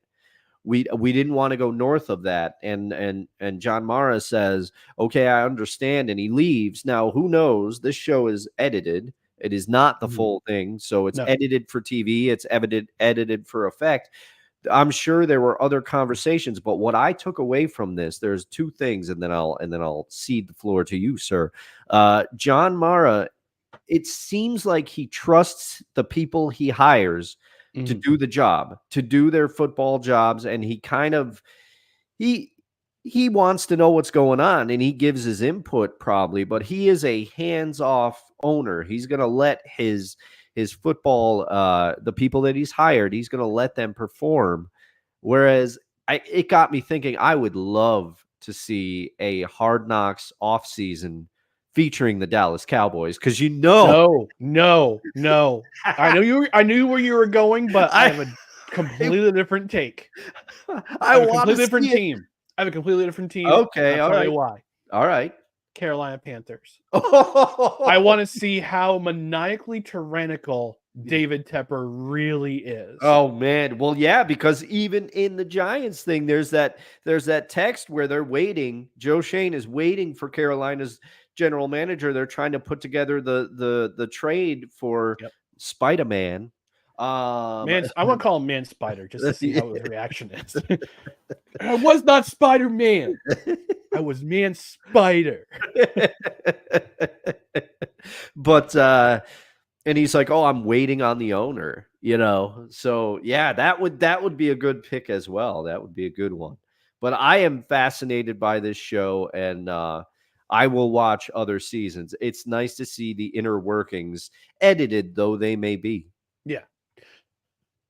want to go north of that. And John Mara says, okay, I understand, and he leaves. Now, who knows? This show is edited. It is not the full thing, so it's edited for TV. It's edited for effect. I'm sure there were other conversations, but what I took away from this, there's two things, and then I'll cede the floor to you, sir. John Mara, it seems like he trusts the people he hires to do the job, to do their football jobs, and he kind of he wants to know what's going on, and he gives his input probably, but he is a hands-off owner. He's going to let his football, the people that he's hired, he's going to let them perform. Whereas it got me thinking, I would love to see a Hard Knocks offseason featuring the Dallas Cowboys, because no. I knew where you were going, but I have a completely different take. I have a completely different team. Okay, all right. Why? All right. Carolina Panthers. I want to see how maniacally tyrannical David Tepper really is. Oh man. Well, yeah, because even in the Giants thing, there's that text where they're waiting. Joe Shane is waiting for Carolina's general manager. They're trying to put together the trade for Spider-Man. I want to call him Man Spider just to see how his reaction is. I was not Spider-Man. I was Man Spider. But and he's like, "Oh, I'm waiting on the owner," So yeah, that would be a good pick as well. That would be a good one. But I am fascinated by this show, and I will watch other seasons. It's nice to see the inner workings, edited though they may be. Yeah.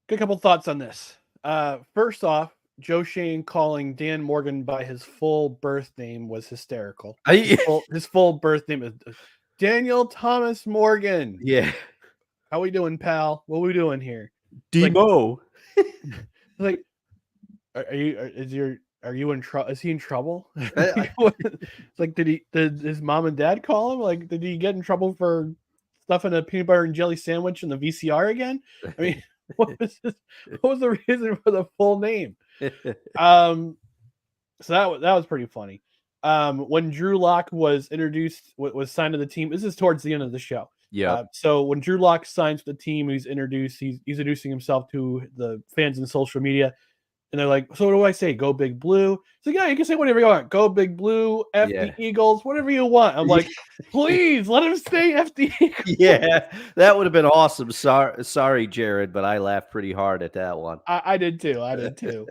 Good couple thoughts on this. First off, Joe Shane calling Dan Morgan by his full birth name was hysterical. His full birth name is Daniel Thomas Morgan. Yeah. How we doing, pal? What we doing here? Demo. Like, are you in trouble? Is he in trouble? It's like, did his mom and dad call him? Like, did he get in trouble for stuffing a peanut butter and jelly sandwich in the VCR again? I mean, what was the reason for the full name? So that was pretty funny. When Drew Lock was introduced, was signed to the team, this is towards the end of the show. Yeah. So when Drew Lock signs to the team, he's introducing himself to the fans in social media, and they're like, "So what do I say? Go Big Blue?" So yeah, you can say whatever you want. Go Big Blue, F the Eagles, whatever you want. I'm like, please let him stay F the Eagles. Yeah, that would have been awesome. Sorry, Jared, but I laughed pretty hard at that one. I did too.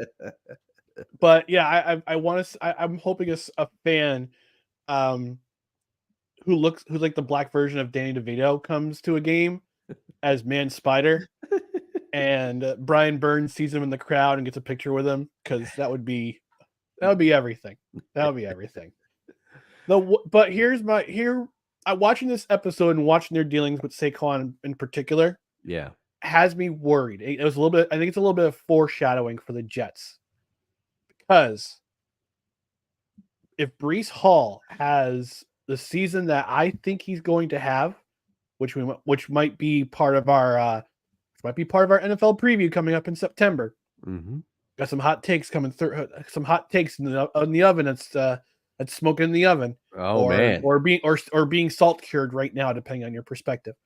But yeah, I want to. I'm hoping a fan, who's like the black version of Danny DeVito comes to a game as Man Spider, and Brian Burns sees him in the crowd and gets a picture with him, because that would be everything. That would be everything. But I'm watching this episode and watching their dealings with Saquon in particular. Yeah, has me worried. It was a little bit. I think it's a little bit of foreshadowing for the Jets, because if Breece Hall has the season that I think he's going to have, which might be part of our NFL preview coming up in September. Mm-hmm. Got some hot takes coming through. Some hot takes in the oven. That's smoking in the oven. Oh man, or being salt cured right now, depending on your perspective.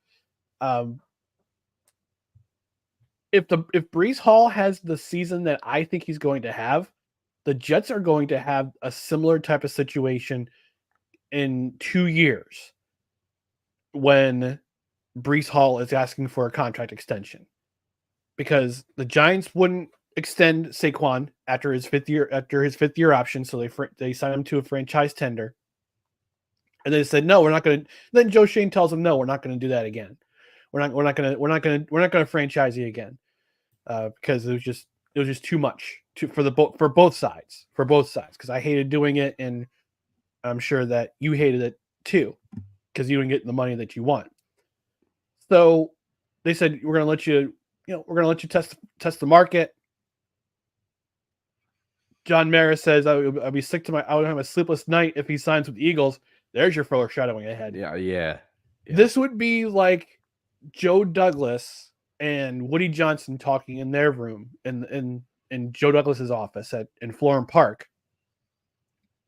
If Breece Hall has the season that I think he's going to have, the Jets are going to have a similar type of situation in 2 years when Breece Hall is asking for a contract extension, because the Giants wouldn't extend Saquon after his fifth year option. So they signed him to a franchise tender. And they said, no, we're not going to. Then Joe Shane tells them, no, we're not going to do that again. We're not going to franchise you again, because it was just too much for both sides. Because I hated doing it, and I'm sure that you hated it too, because you didn't get the money that you want. So they said, we're going to let you test the market. John Mara says, I would have a sleepless night if he signs with the Eagles. There's your foreshadowing ahead. Yeah. This would be like Joe Douglas and Woody Johnson talking in their room in Joe Douglas's office in Florham Park.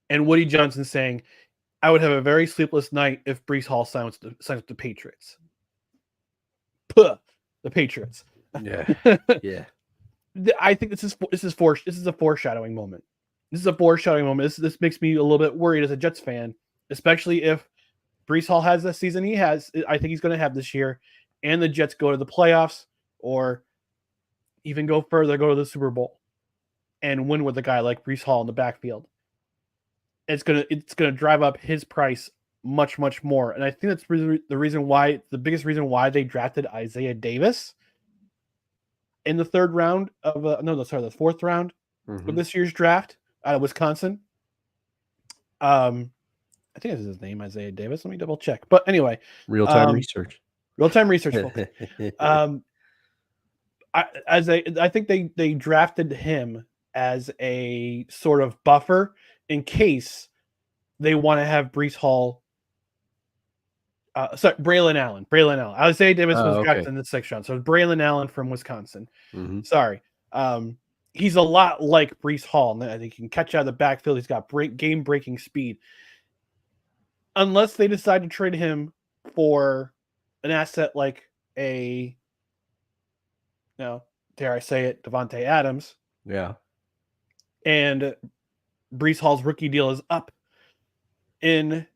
And Woody Johnson saying, I would have a very sleepless night if Breece Hall signs with the Patriots. Puh, the Patriots. Yeah. Yeah. I think this is a foreshadowing moment. This makes me a little bit worried as a Jets fan, especially if Breece Hall has the season I think he's going to have this year, and the Jets go to the playoffs, or even go further, go to the Super Bowl, and win with a guy like Breece Hall in the backfield. It's gonna drive up his price much, much more, and I think that's the biggest reason why they drafted Isaiah Davis in the the fourth round of this year's draft out of Wisconsin. I think this is his name, Isaiah Davis. Let me double check. But anyway, real-time research. Folks. I think they drafted him as a sort of buffer in case they want to have Breece Hall. Braylon Allen. Isaiah Davis was drafted in the 6th round. So it's Braylon Allen from Wisconsin. Mm-hmm. Sorry. He's a lot like Breece Hall. And I think he can catch out of the backfield. He's got game-breaking speed. Unless they decide to trade him for an asset like dare I say it, Devontae Adams. Yeah. And Breece Hall's rookie deal is up in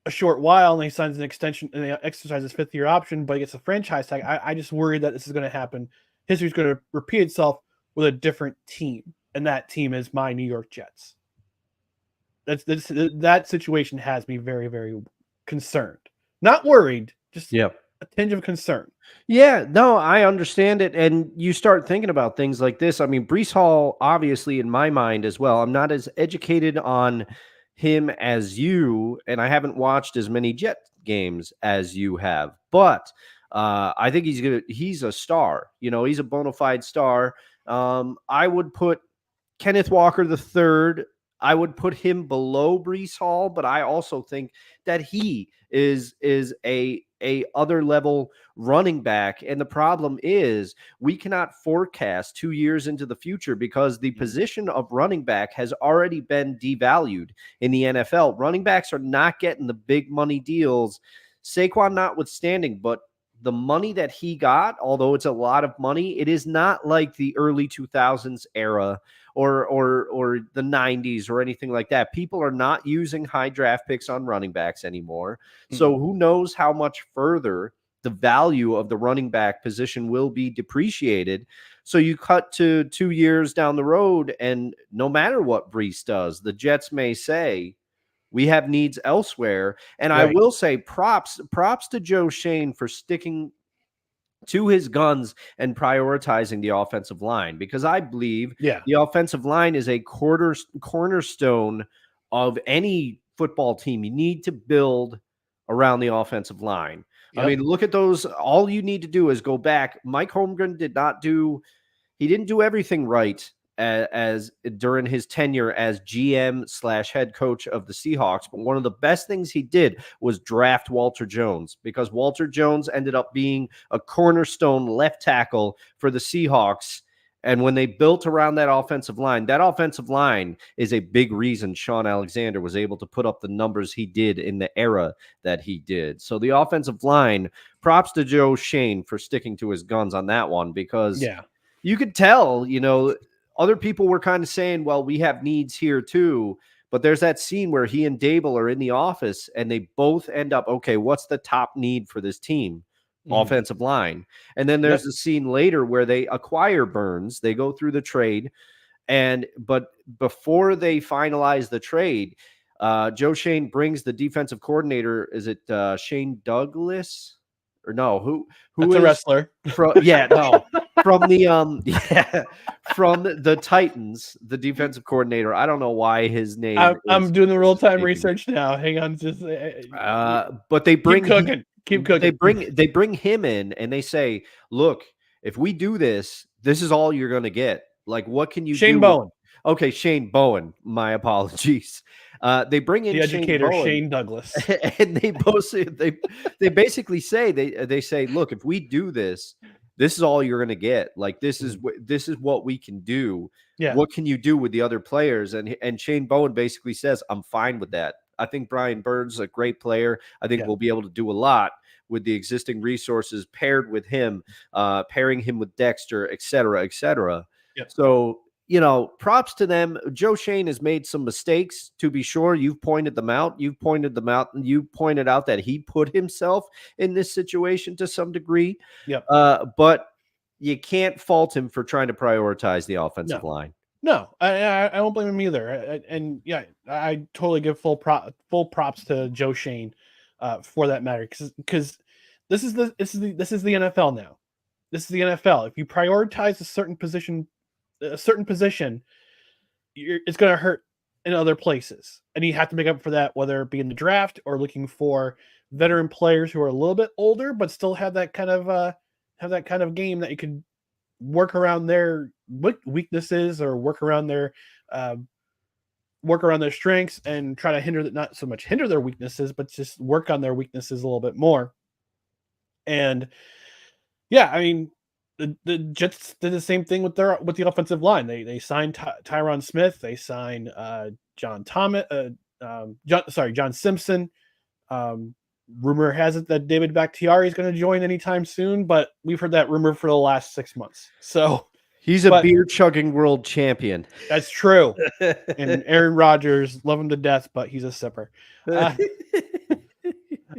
a short while, and he signs an extension and they exercise his 5th year option, but he gets a franchise tag. I just worry that this is going to happen. History's going to repeat itself with a different team, and that team is my New York Jets. That situation has me very, very concerned. Not worried, just a tinge of concern. Yeah, no, I understand it. And you start thinking about things like this. I mean, Breece Hall, obviously, in my mind as well, I'm not as educated on him as you, and I haven't watched as many Jet games as you have. But I think he's a star. He's a bona fide star. I would put Kenneth Walker III. I would put him below Breece Hall, but I also think that he is a other level running back. And the problem is we cannot forecast 2 years into the future because the position of running back has already been devalued in the NFL. Running backs are not getting the big money deals, Saquon notwithstanding, but the money that he got, although it's a lot of money, it is not like the early 2000s era or the 90s or anything like that. People are not using high draft picks on running backs anymore. Mm-hmm. So who knows how much further the value of the running back position will be depreciated. So you cut to 2 years down the road, and no matter what Breece does, the Jets may say, we have needs elsewhere. And right. I will say props to Joe Shane for sticking to his guns and prioritizing the offensive line, because I believe the offensive line is a cornerstone of any football team. You need to build around the offensive line. Yep. I mean, look at those. All you need to do is go back. Mike Holmgren didn't do everything right as during his tenure as GM/head coach of the Seahawks. But one of the best things he did was draft Walter Jones, because Walter Jones ended up being a cornerstone left tackle for the Seahawks. And when they built around that offensive line is a big reason Sean Alexander was able to put up the numbers he did in the era that he did. So the offensive line, props to Joe Shane for sticking to his guns on that one, because you could tell, other people were kind of saying, well, we have needs here too. But there's that scene where he and Dable are in the office and they both end up, okay, what's the top need for this team? offensive line. And then there's a scene later where they acquire Burns. They go through the trade. But before they finalize the trade, Joe Shane brings the defensive coordinator. Is it Shane Douglas? Or no, who That's a wrestler. From the Titans, the defensive coordinator. I don't know why his name. I'm doing the real-time research now. Hang on, just but they bring keep cooking. They bring him in and they say, look, if we do this, this is all you're going to get. Like, what can you do? Shane Bowen. Okay, Shane Bowen. My apologies. They bring in the educator Shane, Shane Douglas, and they basically say they say, look, if we do this, this is all you're going to get. Like, this is what we can do. Yeah. What can you do with the other players? And Shane Bowen basically says, I'm fine with that. I think Brian Burns is a great player. I think we'll be able to do a lot with the existing resources paired with him, pairing him with Dexter, et cetera, et cetera. Yep. So, props to them. Joe Shane has made some mistakes, to be sure. You've pointed them out. And you pointed out that he put himself in this situation to some degree. Yep. But you can't fault him for trying to prioritize the offensive line. No, I don't blame him either. I totally give full props to Joe Shane for that matter, because this is the NFL now. This is the NFL. If you prioritize a certain position, it's going to hurt in other places, and you have to make up for that, whether it be in the draft or looking for veteran players who are a little bit older but still have that kind of game that you could work around their weaknesses or work around their strengths and try to not so much hinder their weaknesses, but just work on their weaknesses a little bit more. And yeah, I mean, the Jets did the same thing with the offensive line. They signed Tyron Smith. They signed John Simpson. Rumor has it that David Bakhtiari is going to join anytime soon, but we've heard that rumor for the last 6 months. So he's a beer chugging world champion. That's true. And Aaron Rodgers, love him to death, but he's a sipper.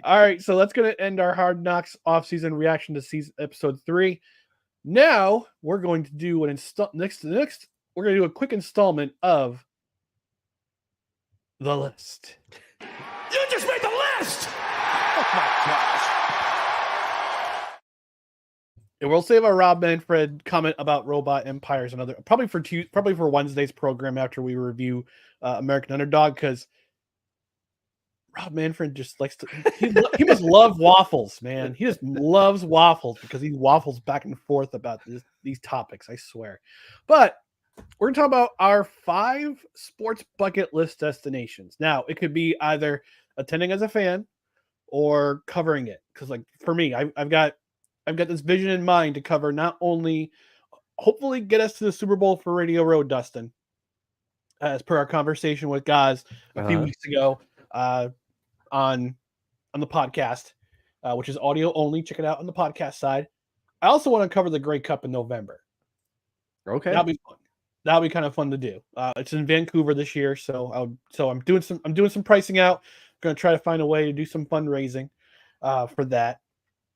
All right, so that's going to end our Hard Knocks offseason reaction to season episode 3. Now we're going to do next. We're going to do a quick installment of the list. You just made the list. Oh my gosh. And we'll save our Rob Manfred comment about robot empires and probably for Wednesday's program after we review American Underdog, because Rob Manfred just likes to. He must love waffles, man. He just loves waffles because he waffles back and forth about these topics. I swear. But we're gonna talk about our 5 sports bucket list destinations. Now, it could be either attending as a fan or covering it. Because, like, for me, I've got this vision in mind to cover not only hopefully get us to the Super Bowl for Radio Road, Dustin, as per our conversation with Gaz a few weeks ago. On the podcast, which is audio only. Check it out on the podcast side. I also want to cover the Grey Cup in November. Okay, that'll be fun. That'll be kind of fun to do. It's in Vancouver this year, so I'm doing some pricing out. I'm going to try to find a way to do some fundraising for that.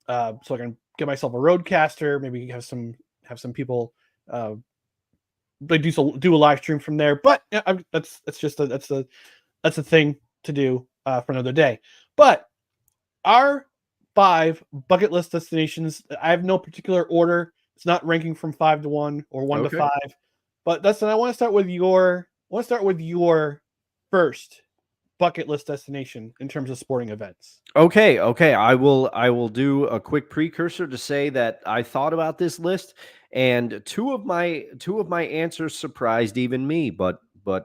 So I can get myself a roadcaster. Maybe have some people. They do a live stream from there. But that's a thing to do for another day. But our 5 bucket list destinations, I have no particular order. It's not ranking from 5 to 1 or 1 to 5. But Dustin, I want to start with your first bucket list destination in terms of sporting events. Okay. I will do a quick precursor to say that I thought about this list, and two of my answers surprised even me, but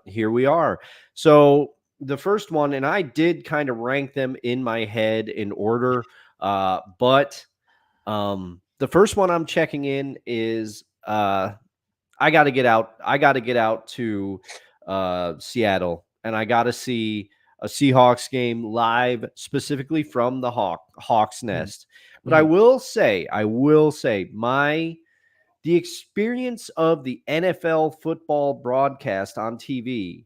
here we are. So the first one, and I did kind of rank them in my head in order, but the first one I'm checking in is I got to get out. I got to get out to Seattle, and I got to see a Seahawks game live, specifically from the Hawks Nest. But I will say, the experience of the NFL football broadcast on TV,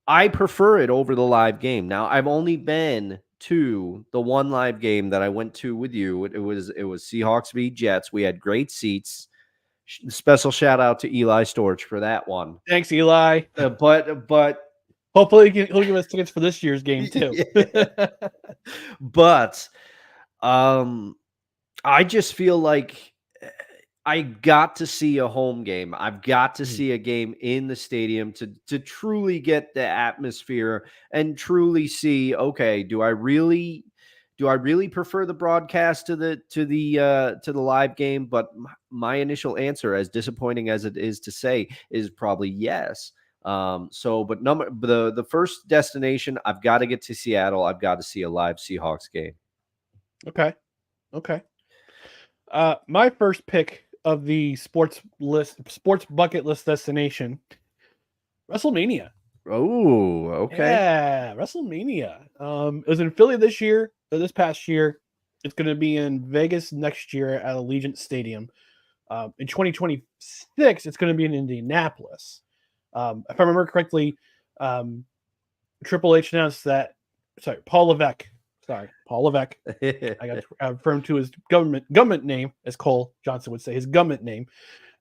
I prefer it over the live game. Now, I've only been to the one live game that I went to with you. It was Seahawks v Jets. We had great seats. Special shout out to Eli Storch for that one. Thanks, Eli. But Hopefully he'll give us tickets for this year's game too. Yeah. But I just feel like I got to see a home game. I've got to see a game in the stadium to truly get the atmosphere and truly see, okay, do I really prefer the broadcast to the live game? But my initial answer, as disappointing as it is to say, is probably yes. But the first destination, I've got to get to Seattle. I've got to see a live Seahawks game. Okay. My first pick of the sports bucket list destination, WrestleMania. Oh, okay. Yeah, WrestleMania. It was in Philly this past year. It's going to be in Vegas next year at Allegiant Stadium. In 2026, it's going to be in Indianapolis. If I remember correctly, Triple H announced that. Paul Levesque. I got referred to his government name, as Cole Johnson would say, his government name.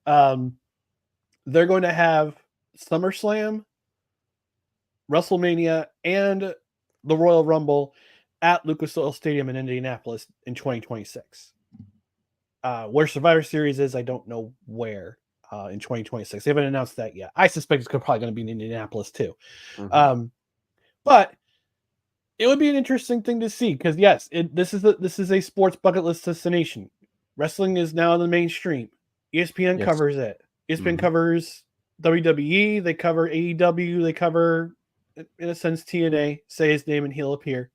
They're going to have SummerSlam, WrestleMania, and the Royal Rumble at Lucas Oil Stadium in Indianapolis in 2026. Where Survivor Series is, I don't know where in 2026. They haven't announced that yet. I suspect it's probably going to be in Indianapolis too. Mm-hmm. But it would be an interesting thing to see because yes, this is a sports bucket list destination. Wrestling is now in the mainstream. ESPN covers it. ESPN covers WWE. They cover AEW. They cover, in a sense, TNA. Say his name and he'll appear.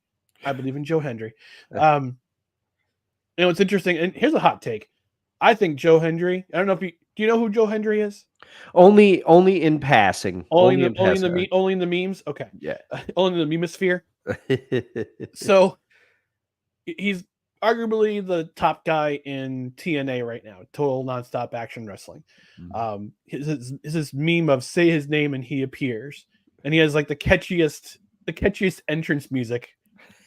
I believe in Joe Hendry. It's interesting. And here's a hot take. I think Joe Hendry. I don't know if do you know who Joe Hendry is? Only in passing. Only in the memes. Okay. Yeah. Only in the memosphere. So he's arguably the top guy in TNA right now, total nonstop action wrestling. His meme of say his name and he appears, and he has like the catchiest entrance music.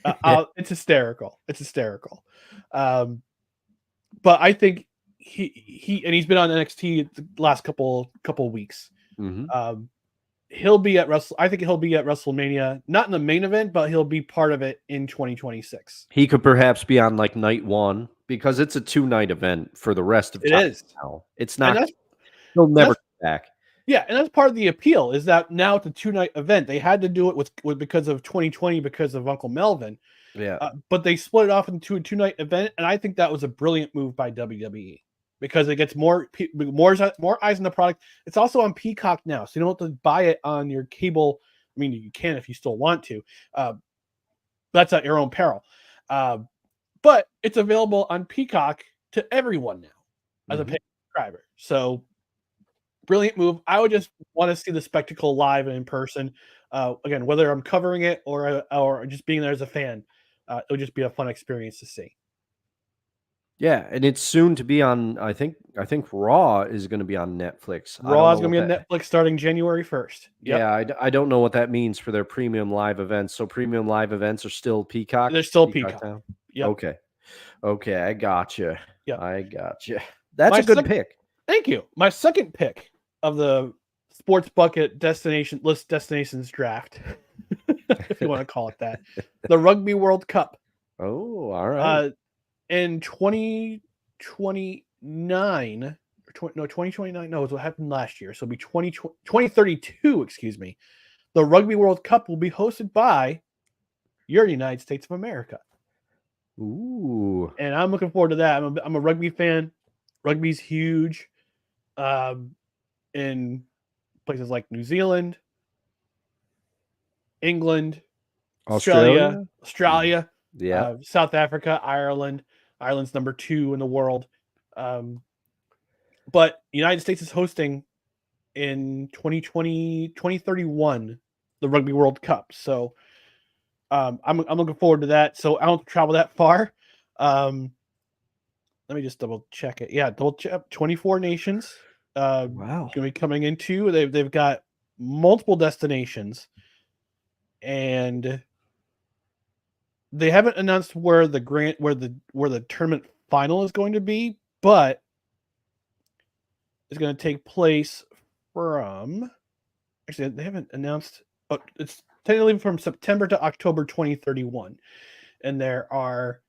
It's hysterical. But I think he's been on NXT the last couple weeks. Mm-hmm. He'll be at I think he'll be at WrestleMania, not in the main event, but he'll be part of it in 2026. He could perhaps be on like night one because it's a 2-night event for the rest of time. It is. Now. It's not. He'll never come back. Yeah, and that's part of the appeal is that now it's a 2-night event. They had to do it with because of 2020 because of Uncle Melvin. Yeah, but they split it off into a 2-night event, and I think that was a brilliant move by WWE. Because it gets more eyes on the product. It's also on Peacock now, so you don't have to buy it on your cable. I mean, you can if you still want to. That's at your own peril. But it's available on Peacock to everyone now as a paid subscriber. So, brilliant move. I would just want to see the spectacle live and in person. Again, whether I'm covering it or just being there as a fan, it would just be a fun experience to see. Yeah, and it's soon to be on. I think Raw is going to be on Netflix. Raw is going to be on Netflix starting January 1st. Yep. Yeah, I don't know what that means for their premium live events. So premium live events are still Peacock. They're still Peacock. Yep. Okay, I gotcha. Yeah, I gotcha. That's a good pick. Thank you. My second pick of the sports bucket destinations draft, if you want to call it that, the Rugby World Cup. Oh, all right. In 2029, no, it's what happened last year. So it'll be 2032, excuse me. The Rugby World Cup will be hosted by your United States of America. Ooh. And I'm looking forward to that. I'm a rugby fan. Rugby's huge in places like New Zealand, England, Australia. Yeah. South Africa, Ireland. Ireland's number 2 in the world. But United States is hosting in 2031 the Rugby World Cup. So I'm looking forward to that. So I don't travel that far. Let me just double check it. Yeah, double check. 24 nations. Wow. Going to be coming into. They've got multiple destinations. And they haven't announced where the tournament final is going to be, but it's going to take place from. Actually, they haven't announced. Oh, it's technically from September to October 2031, and there are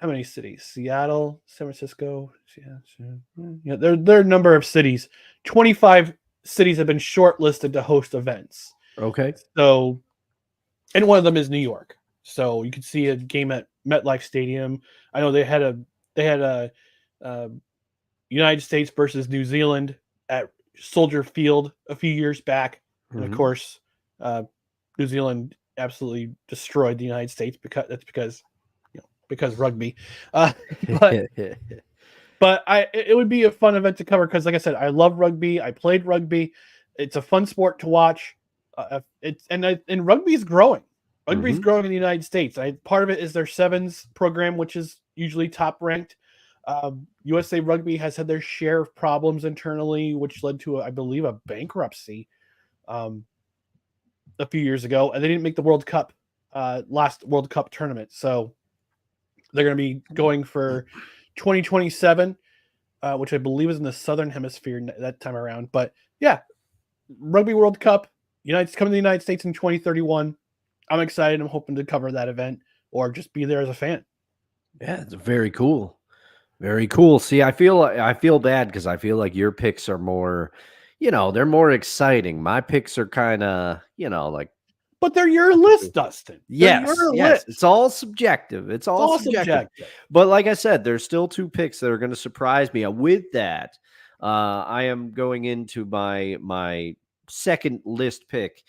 how many cities? Seattle, San Francisco. Yeah, there are a number of cities. 25 cities have been shortlisted to host events. Okay. So, and one of them is New York. So you could see a game at MetLife Stadium. I know they had a United States versus New Zealand at Soldier Field a few years back, and of course, New Zealand absolutely destroyed the United States because rugby. But it would be a fun event to cover because, like I said, I love rugby. I played rugby. It's a fun sport to watch. And rugby is growing. Rugby is growing in the United States. Part of it is their sevens program, which is usually top ranked. USA Rugby has had their share of problems internally, which led to, I believe, a bankruptcy a few years ago, and they didn't make the World Cup last World Cup tournament. So they're going to be going for 2027, which I believe is in the Southern Hemisphere that time around. But yeah, Rugby World Cup, coming to the United States in 2031. I'm excited. I'm hoping to cover that event or just be there as a fan. Yeah, it's very cool. Very cool. See, I feel bad because I feel like your picks are more, they're more exciting. My picks are kind of, like. But they're your list, Dustin. Yes. List. It's all subjective. It's all subjective. But like I said, there's still two picks that are going to surprise me. With that, I am going into my second list pick,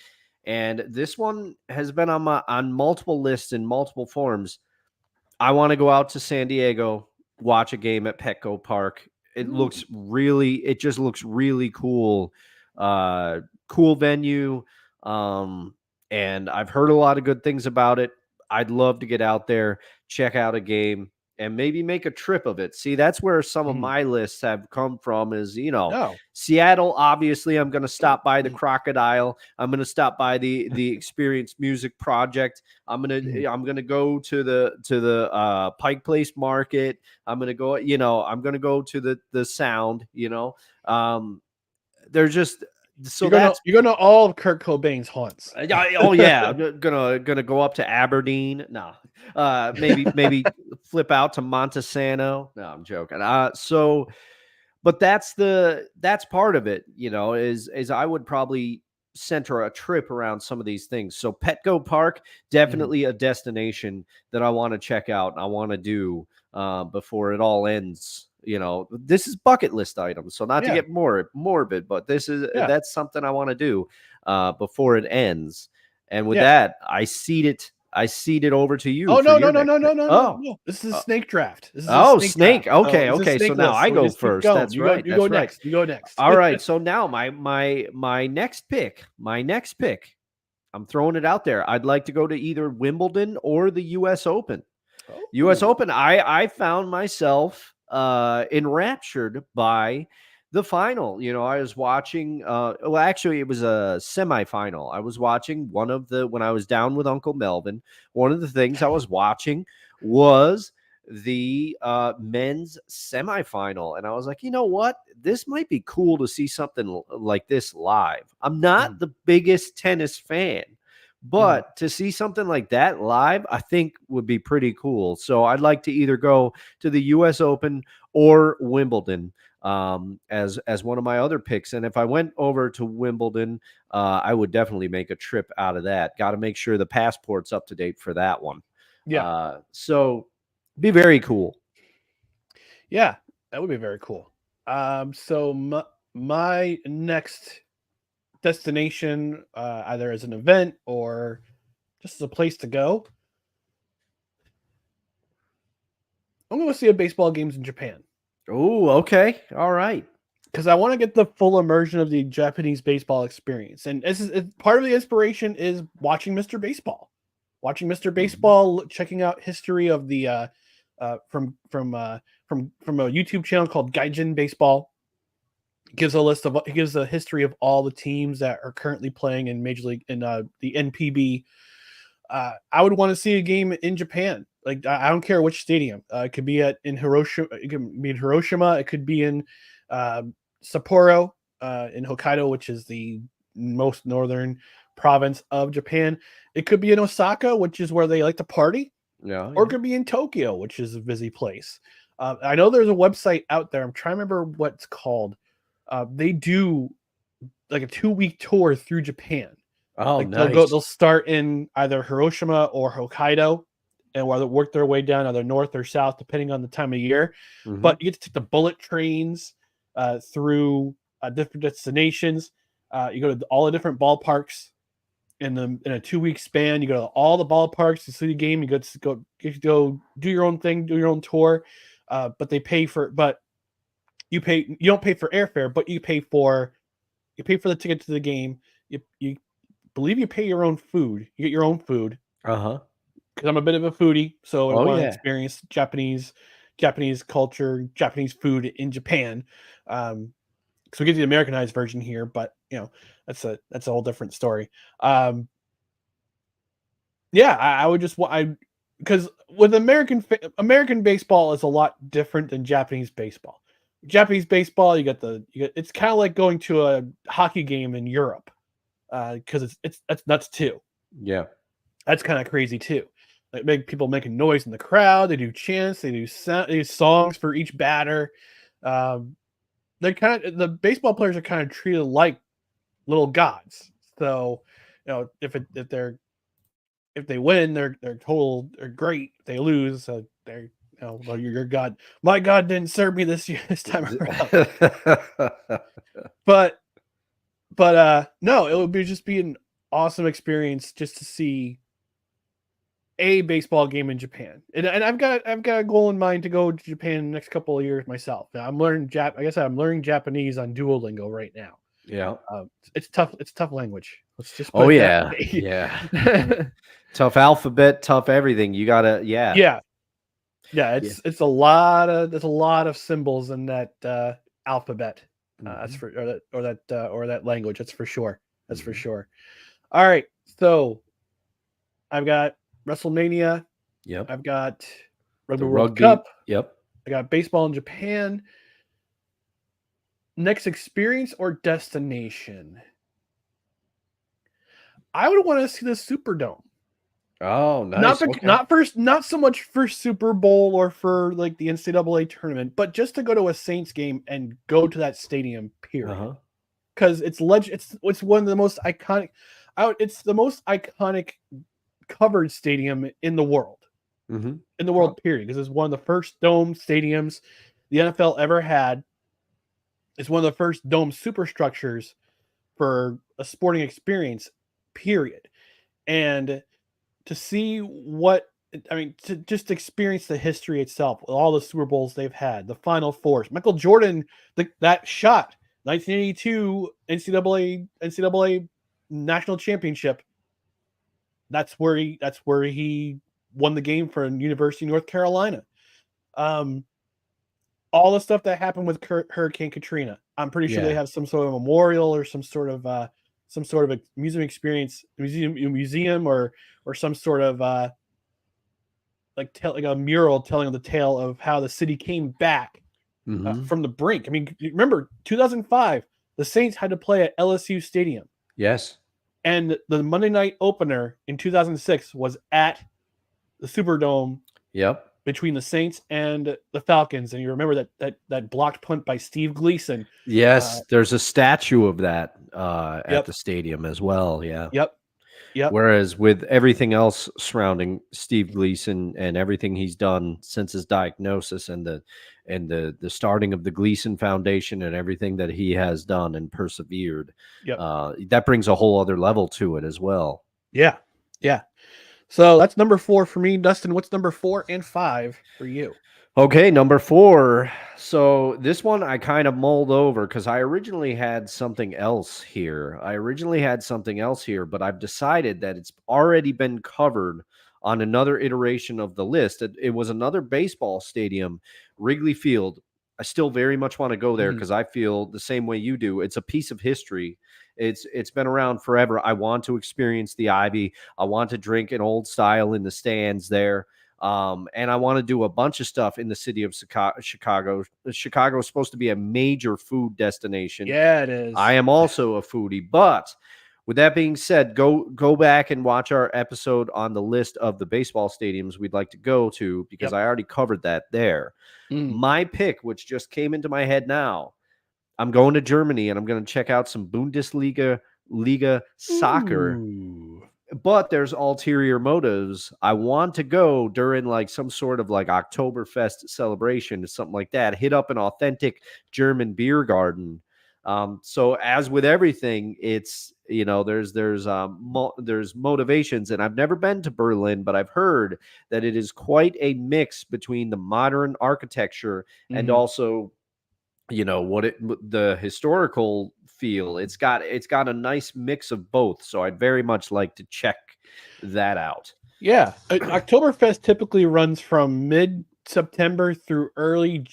and this one has been on multiple lists in multiple forms. I want to go out to San Diego, watch a game at Petco Park. It just looks really cool. Cool venue. And I've heard a lot of good things about it. I'd love to get out there, check out a game, and maybe make a trip of it. See, that's where some of my lists have come from is, Seattle, obviously, I'm going to stop by the Crocodile. I'm going to stop by the Experience Music Project. I'm going to go to the Pike Place Market. I'm going to go, I'm going to go to the Sound, they're just, so you're gonna all of Kurt Cobain's haunts. Oh yeah, I'm gonna go up to Aberdeen. No, maybe flip out to Montesano. No, I'm joking. But that's part of it. Is I would probably center a trip around some of these things. So Petco Park, definitely a destination that I want to check out and I want to do before it all ends. This is bucket list items. So not to get more morbid, but that's something I want to do before it ends. And with that, I cede it over to you. Oh, no. This is a snake draft. Snake. Okay. So now I go first. That's right. You go next. All right. So now my next pick, I'm throwing it out there. I'd like to go to either Wimbledon or the US Open. US Open, I found myself enraptured by the final. I was watching actually it was a semifinal. I was watching when I was down with Uncle Melvin, one of the things I was watching was the men's semifinal, and I was like, you know what, this might be cool to see something like this live. I'm not the biggest tennis fan, but to see something like that live, I think would be pretty cool. So I'd like to either go to the US Open or Wimbledon as one of my other picks. And if I went over to Wimbledon, I would definitely make a trip out of that. Got to make sure the passport's up to date for that one. Yeah. So be very cool. Yeah, that would be very cool. So my next destination, either as an event or just as a place to go, I'm going to see a baseball games in Japan. Oh, okay. All right. Because I want to get the full immersion of the Japanese baseball experience. And part of the inspiration is watching Mr. Baseball. Checking out history of the from a YouTube channel called Gaijin Baseball. It gives a history of all the teams that are currently playing in Major League in the NPB. I would want to see a game in Japan. Like I don't care which stadium. It could be in Hiroshima. It could be in Hiroshima. It could be in Sapporo, in Hokkaido, which is the most northern province of Japan. It could be in Osaka, which is where they like to party. Yeah. Or it could be in Tokyo, which is a busy place. I know there's a website out there. I'm trying to remember what it's called. They do like a 2-week tour through Japan. Oh, like nice. They'll start in either Hiroshima or Hokkaido, and while they work their way down either north or south, depending on the time of year. Mhm. But you get to take the bullet trains through different destinations. You go to all the different ballparks in a 2-week span. You go to all the ballparks to see the game. You get to go do your own thing, do your own tour. But they pay for, but you don't pay for airfare, but you pay for the ticket to the game. You believe you pay your own food. You get your own food. Uh-huh. Because I'm a bit of a foodie, so I Oh, want to yeah. experience Japanese culture, Japanese food in Japan. So we get the Americanized version here, but that's a whole different story. Yeah, I would just because with American baseball is a lot different than Japanese baseball. Japanese baseball, you get it's kind of like going to a hockey game in Europe, because that's nuts too. Yeah. That's kind of crazy too. Like make people making noise in the crowd. They do chants. They do songs for each batter. The baseball players are kind of treated like little gods. So, if they win, they're great. If they lose, they're well, you're God. My God didn't serve me this time around. But no, it would just be an awesome experience just to see a baseball game in Japan. And I've got a goal in mind to go to Japan in the next couple of years myself. Now, I'm learning Japanese on Duolingo right now. Yeah. It's tough. It's tough language. Let's just Oh, put it yeah. that way. Yeah. Tough alphabet, tough everything. You gotta, yeah. Yeah. It's a lot of symbols in that alphabet. That's for or that language. That's for sure. That's for sure. All right. So I've got WrestleMania. Yep. I've got The Rugby World rugby. Cup. Yep. I got baseball in Japan. Next experience or destination? I would want to see the Superdome. Oh, nice. Not so much for Super Bowl or for like the NCAA tournament, but just to go to a Saints game and go to that stadium. Period. Uh-huh. Because it's one of the most iconic. It's the most iconic covered stadium in the world. Mm-hmm. In the world, period. Because it's one of the first dome stadiums the NFL ever had. It's one of the first dome superstructures for a sporting experience, period. And to see to just experience the history itself, all the Super Bowls they've had, the Final Fours, Michael Jordan, that shot, 1982 NCAA national championship. That's where he won the game for University of North Carolina. All the stuff that happened with Hurricane Katrina. I'm pretty sure they have some sort of memorial or some sort of a museum experience, museum or some sort of like a mural telling the tale of how the city came back from the brink. I mean, remember 2005, the Saints had to play at LSU Stadium. Yes. And the Monday night opener in 2006 was at the Superdome. Yep. Between the Saints and the Falcons. And you remember that blocked punt by Steve Gleason. Yes, there's a statue of that at the stadium as well. Yeah. Yep. Whereas with everything else surrounding Steve Gleason and everything he's done since his diagnosis and the starting of the Gleason Foundation and everything that he has done and persevered, that brings a whole other level to it as well. Yeah. So that's number 4 for me. Dustin, what's number 4 and 5 for you? Okay, number 4. So this one I kind of mulled over because I originally had something else here. But I've decided that it's already been covered on another iteration of the list. It was another baseball stadium, Wrigley Field. I still very much want to go there because I feel the same way you do. It's a piece of history, It's been around forever. I want to experience the Ivy. I want to drink an old style in the stands there. And I want to do a bunch of stuff in the city of Chicago. Chicago is supposed to be a major food destination. Yeah, it is. I am also a foodie, but with that being said, go back and watch our episode on the list of the baseball stadiums we'd like to go to, because I already covered that there. My pick, which just came into my head now, I'm going to Germany and I'm going to check out some Bundesliga soccer. Ooh. But there's ulterior motives. I want to go during like some sort of like Oktoberfest celebration or something like that. Hit up an authentic German beer garden. So as with everything, it's, you know, there's motivations, and I've never been to Berlin, but I've heard that it is quite a mix between the modern architecture and also, you know, the historical feel. It's got a nice mix of both. So I'd very much like to check that out. Yeah, Oktoberfest typically runs from mid-September through early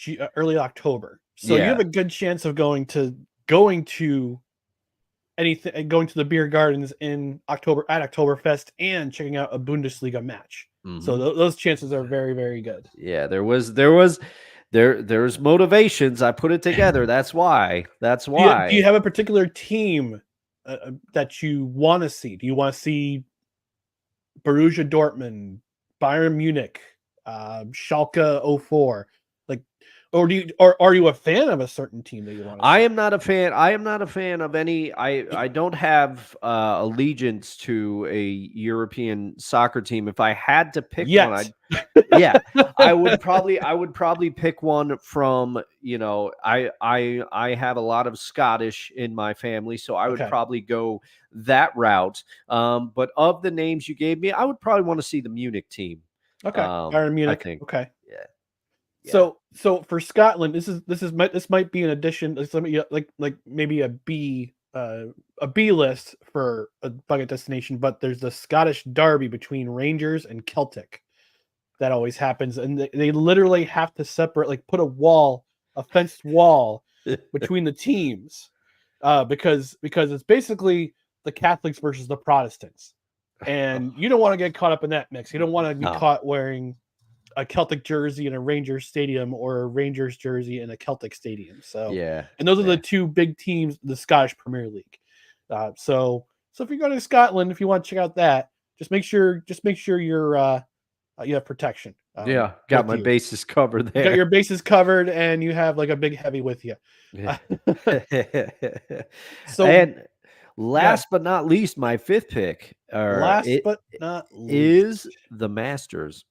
October. So you have a good chance of going to the beer gardens in October at Oktoberfest and checking out a Bundesliga match. So those chances are very, very good. Yeah, there's motivations. I put it together. That's why. Do you have a particular team that you want to see? Do you want to see Borussia Dortmund, Bayern Munich, Schalke 04? Or are you a fan of a certain team that you want to see? I am not a fan of any. I don't have allegiance to a European soccer team. If I had to pick one, I would probably pick one from, you know, I have a lot of Scottish in my family, so I would probably go that route. But of the names you gave me, I would probably want to see the Munich team. Okay, Bayern Munich. I think. Okay. Yeah. So for Scotland, this might be an addition, like maybe a B list for a bucket destination, but there's the Scottish derby between Rangers and Celtic that always happens, and they literally have to separate, like put a fenced wall between the teams, because it's basically the Catholics versus the Protestants, and you don't want to get caught up in that mix. You don't want to be caught wearing a Celtic jersey in a Rangers stadium or a Rangers jersey in a Celtic stadium. So and those are the two big teams, the Scottish Premier League. So if you go to Scotland, if you want to check out that, just make sure you're you have protection. Got my bases covered there. You got your bases covered, and you have like a big heavy with you. And last but not least, my fifth pick is the Masters.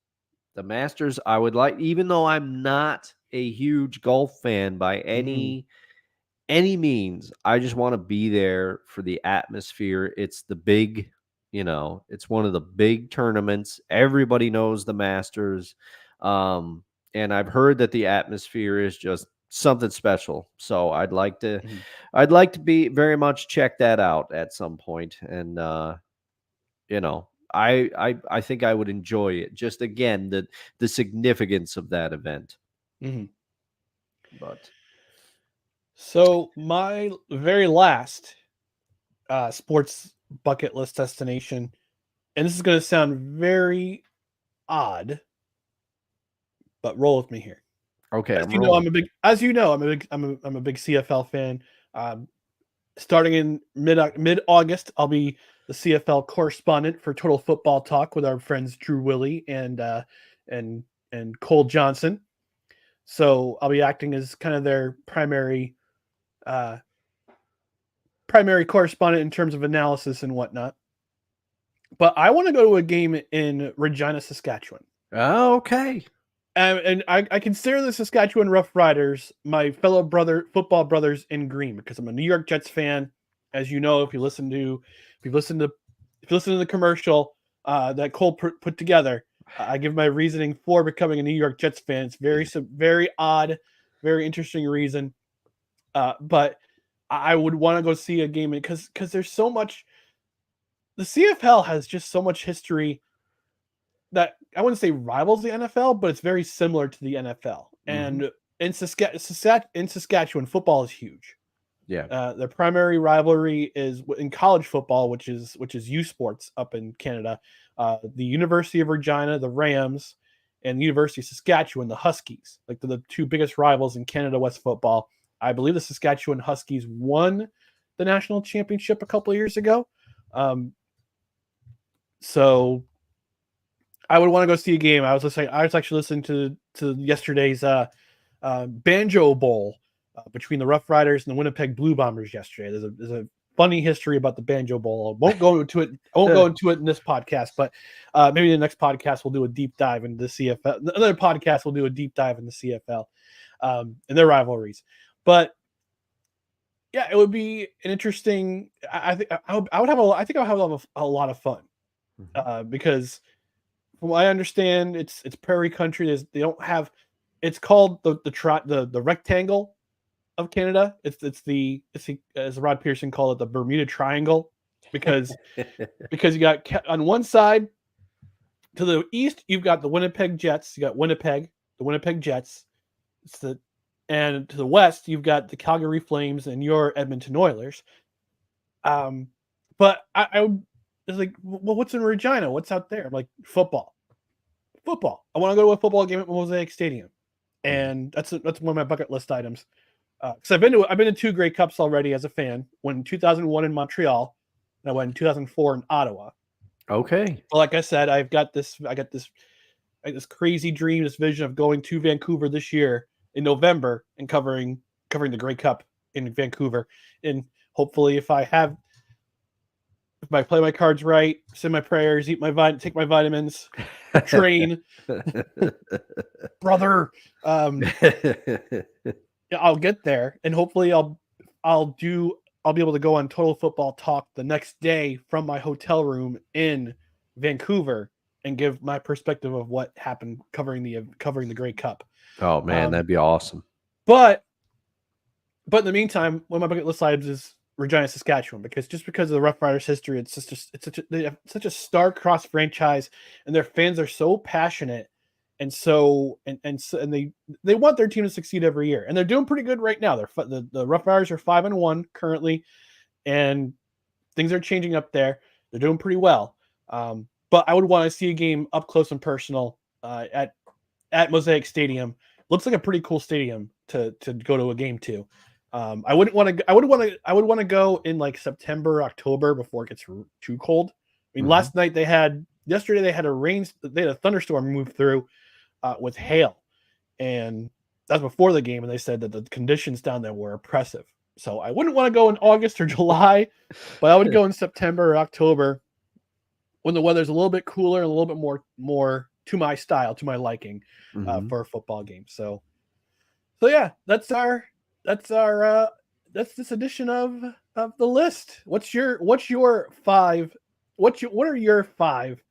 The Masters, I would like, even though I'm not a huge golf fan by any means, I just want to be there for the atmosphere. It's the big, you know, it's one of the big tournaments. Everybody knows the Masters. And I've heard that the atmosphere is just something special. So I'd like to be very much check that out at some point. And, you know, I think I would enjoy it. Just again, the significance of that event. But so my very last sports bucket list destination, and this is going to sound very odd, but roll with me here. Okay, I'm a big CFL fan. Starting in mid-August, I'll be the CFL correspondent for Total Football Talk with our friends Drew Willie and Cole Johnson. So I'll be acting as kind of their primary correspondent in terms of analysis and whatnot. But I want to go to a game in Regina, Saskatchewan. Oh, okay. And I consider the Saskatchewan Roughriders my fellow football brothers in green, because I'm a New York Jets fan. As you know, if you listen to the commercial that Cole put together, I give my reasoning for becoming a New York Jets fan. It's very odd, very interesting reason. But I would want to go see a game because there's so much. The CFL has just so much history that I wouldn't say rivals the NFL, but it's very similar to the NFL. And in Saskatchewan, football is huge. Yeah. Their primary rivalry is in college football, which is U Sports up in Canada. The University of Regina, the Rams, and the University of Saskatchewan, the Huskies. Like the two biggest rivals in Canada West football. I believe the Saskatchewan Huskies won the national championship a couple of years ago. So I would want to go see a game. I was actually listening to yesterday's Banjo Bowl between the Rough Riders and the Winnipeg Blue Bombers yesterday. There's a funny history about the Banjo Bowl. I won't go into it in this podcast, but maybe the next podcast we'll do a deep dive into the CFL. Another podcast we'll do a deep dive in the CFL and their rivalries. But yeah, it would be an interesting. I think I would have a lot of fun because from what I understand, it's prairie country. They don't have. It's called the rectangle of Canada. It's as Rod Pearson called it, the Bermuda Triangle, because you got on one side to the east you've got the Winnipeg Jets. You got the Winnipeg Jets. And to the west you've got the Calgary Flames and your Edmonton Oilers. But I was like, well, what's in Regina? What's out there? I'm like, football. I want to go to a football game at Mosaic Stadium, and that's one of my bucket list items. Because I've been to two Grey Cups already as a fan. Went in 2001 in Montreal, and I went in 2004 in Ottawa. Okay. Well, like I said, I got this crazy dream, this vision of going to Vancouver this year in November and covering the Grey Cup in Vancouver. And hopefully, if I play my cards right, say my prayers, take my vitamins, train, brother, I'll get there, and hopefully I'll be able to go on Total Football Talk the next day from my hotel room in Vancouver and give my perspective of what happened covering the Grey Cup. Oh man, that'd be awesome. But in the meantime, one of my bucket list items is Regina, Saskatchewan, because of the Rough Riders history, they have such a star-crossed franchise, and their fans are so passionate, and they want their team to succeed every year, and they're doing pretty good right now. The Rough Riders are 5-1 currently, and things are changing up there. They're doing pretty well, but I would want to see a game up close and personal at Mosaic Stadium. Looks like a pretty cool stadium to go to a game to. I would want to go in like September, October before it gets too cold. I mean, yesterday they had a thunderstorm move through with hail, and that's before the game. And they said that the conditions down there were oppressive. So I wouldn't want to go in August or July, but I would go in September or October when the weather's a little bit cooler and a little bit more to my style, to my liking, for a football game. So yeah, that's this edition of the list. What are your 5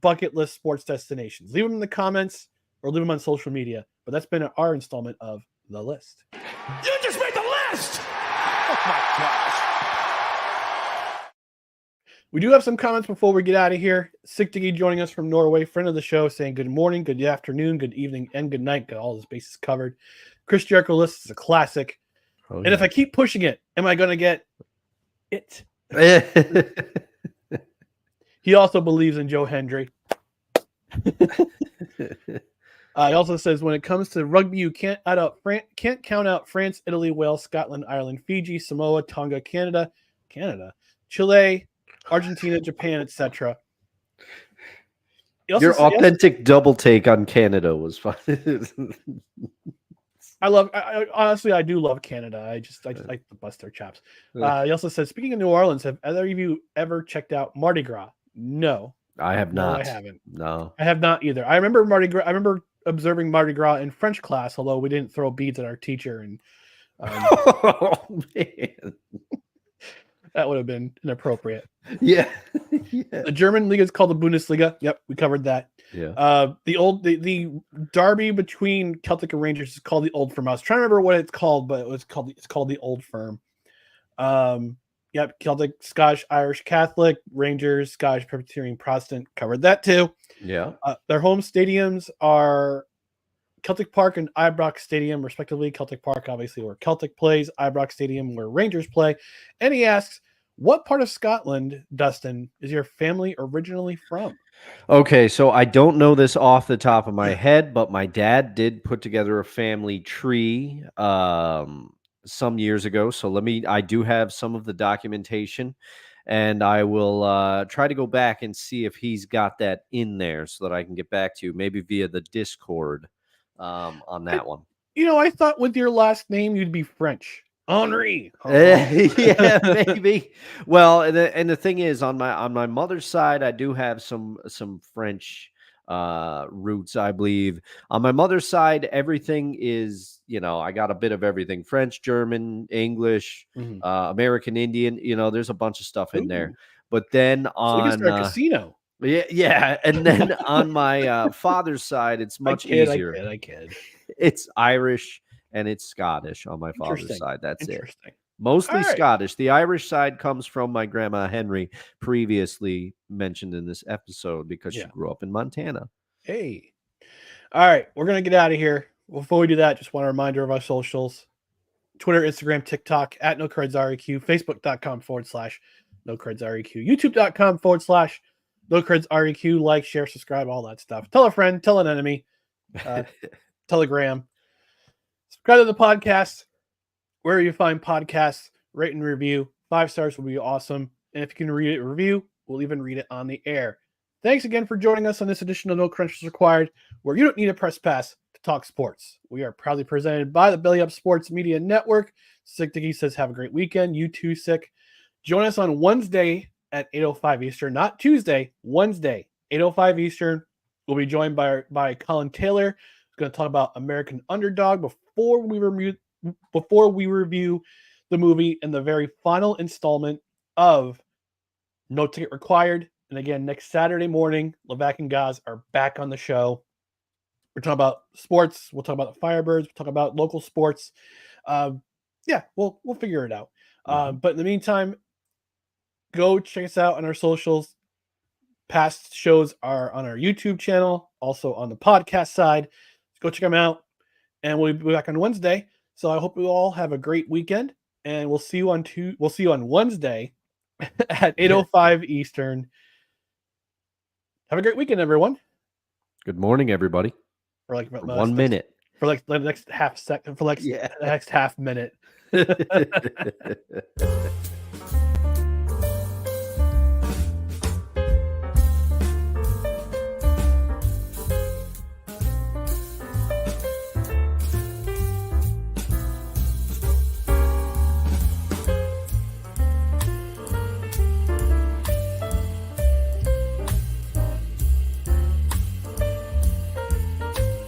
bucket list sports destinations? Leave them in the comments or leave them on social media. But that's been our installment of the list. You just made the list! Oh my gosh. We do have some comments before we get out of here. Sigtigi joining us from Norway, friend of the show, saying good morning, good afternoon, good evening, and good night. Got all his bases covered. Chris Jericho list is a classic. Oh, and if I keep pushing it, am I going to get it? He also believes in Joe Hendry. He also says, when it comes to rugby, you can't count out France, Italy, Wales, Scotland, Ireland, Fiji, Samoa, Tonga, Canada, Chile, Argentina, Japan, etc. Your authentic double take on Canada was fun. Honestly, I do love Canada. I like to bust their chops. He also says, speaking of New Orleans, have either of you ever checked out Mardi Gras? No. I have not. No, I haven't. No. I have not either. I remember Mardi Gras. I remember observing Mardi Gras in French class, although we didn't throw beads at our teacher. And oh, man. That would have been inappropriate. Yeah. The German league is called the Bundesliga. Yep, we covered that. Yeah. The derby between Celtic and Rangers is called the Old Firm. I was trying to remember what it's called, but it's called the Old Firm. Yep, Celtic, Scottish, Irish Catholic, Rangers, Scottish Presbyterian Protestant. Covered that too. Yeah. Their home stadiums are Celtic Park and Ibrox Stadium, respectively. Celtic Park, obviously, where Celtic plays. Ibrox Stadium, where Rangers play. And he asks, what part of Scotland, Dustin, is your family originally from? Okay, so I don't know this off the top of my head, but my dad did put together a family tree some years ago. So I do have some of the documentation, and I will try to go back and see if he's got that in there so that I can get back to you, maybe via the Discord on that one. I thought with your last name, you'd be French. Henri. Yeah, maybe. Well, and the thing is, on my mother's side, I do have some French roots, I believe. On my mother's side, everything is, I got a bit of everything: French, German, English, American Indian. There's a bunch of stuff in there. But then So we can start a casino. Yeah, and then on my father's side, it's much easier. I kid. It's Irish and it's Scottish on my father's side. That's it. Mostly All right. Scottish. The Irish side comes from my grandma Henry, previously mentioned in this episode, because she grew up in Montana. Hey. All right. We're going to get out of here. Before we do that, just want a reminder of our socials: Twitter, Instagram, TikTok at NoCredsREQ, Facebook.com/NoCredsREQ, YouTube.com/NoCredsREQ. Like, share, subscribe, all that stuff. Tell a friend, tell an enemy. Telegram. Subscribe to the podcast wherever you find podcasts. Rate and review. 5 stars will be awesome. And if you can read it, review, we'll even read it on the air. Thanks again for joining us on this edition of No Credentials Required, where you don't need a press pass to talk sports. We are proudly presented by the Belly Up Sports Media Network. Sick Dicky says, have a great weekend. You too, Sick. Join us on Wednesday at 8:05 Eastern, not Tuesday, Wednesday, 8:05 Eastern. We'll be joined by Colin Taylor, who's going to talk about American Underdog before we review the movie and the very final installment of No Ticket Required. And again, next Saturday morning, Levac and Gaz are back on the show. We're talking about sports. We'll talk about the Firebirds. We'll talk about local sports. We'll figure it out. But in the meantime, go check us out on our socials. Past shows are on our YouTube channel, also on the podcast side. Go check them out, and we'll be back on Wednesday. So I hope you all have a great weekend, and we'll see you on Wednesday at 8:05 Eastern. Have a great weekend, everyone. Good morning, everybody. For 1 minute. For the next half second. For the next half minute.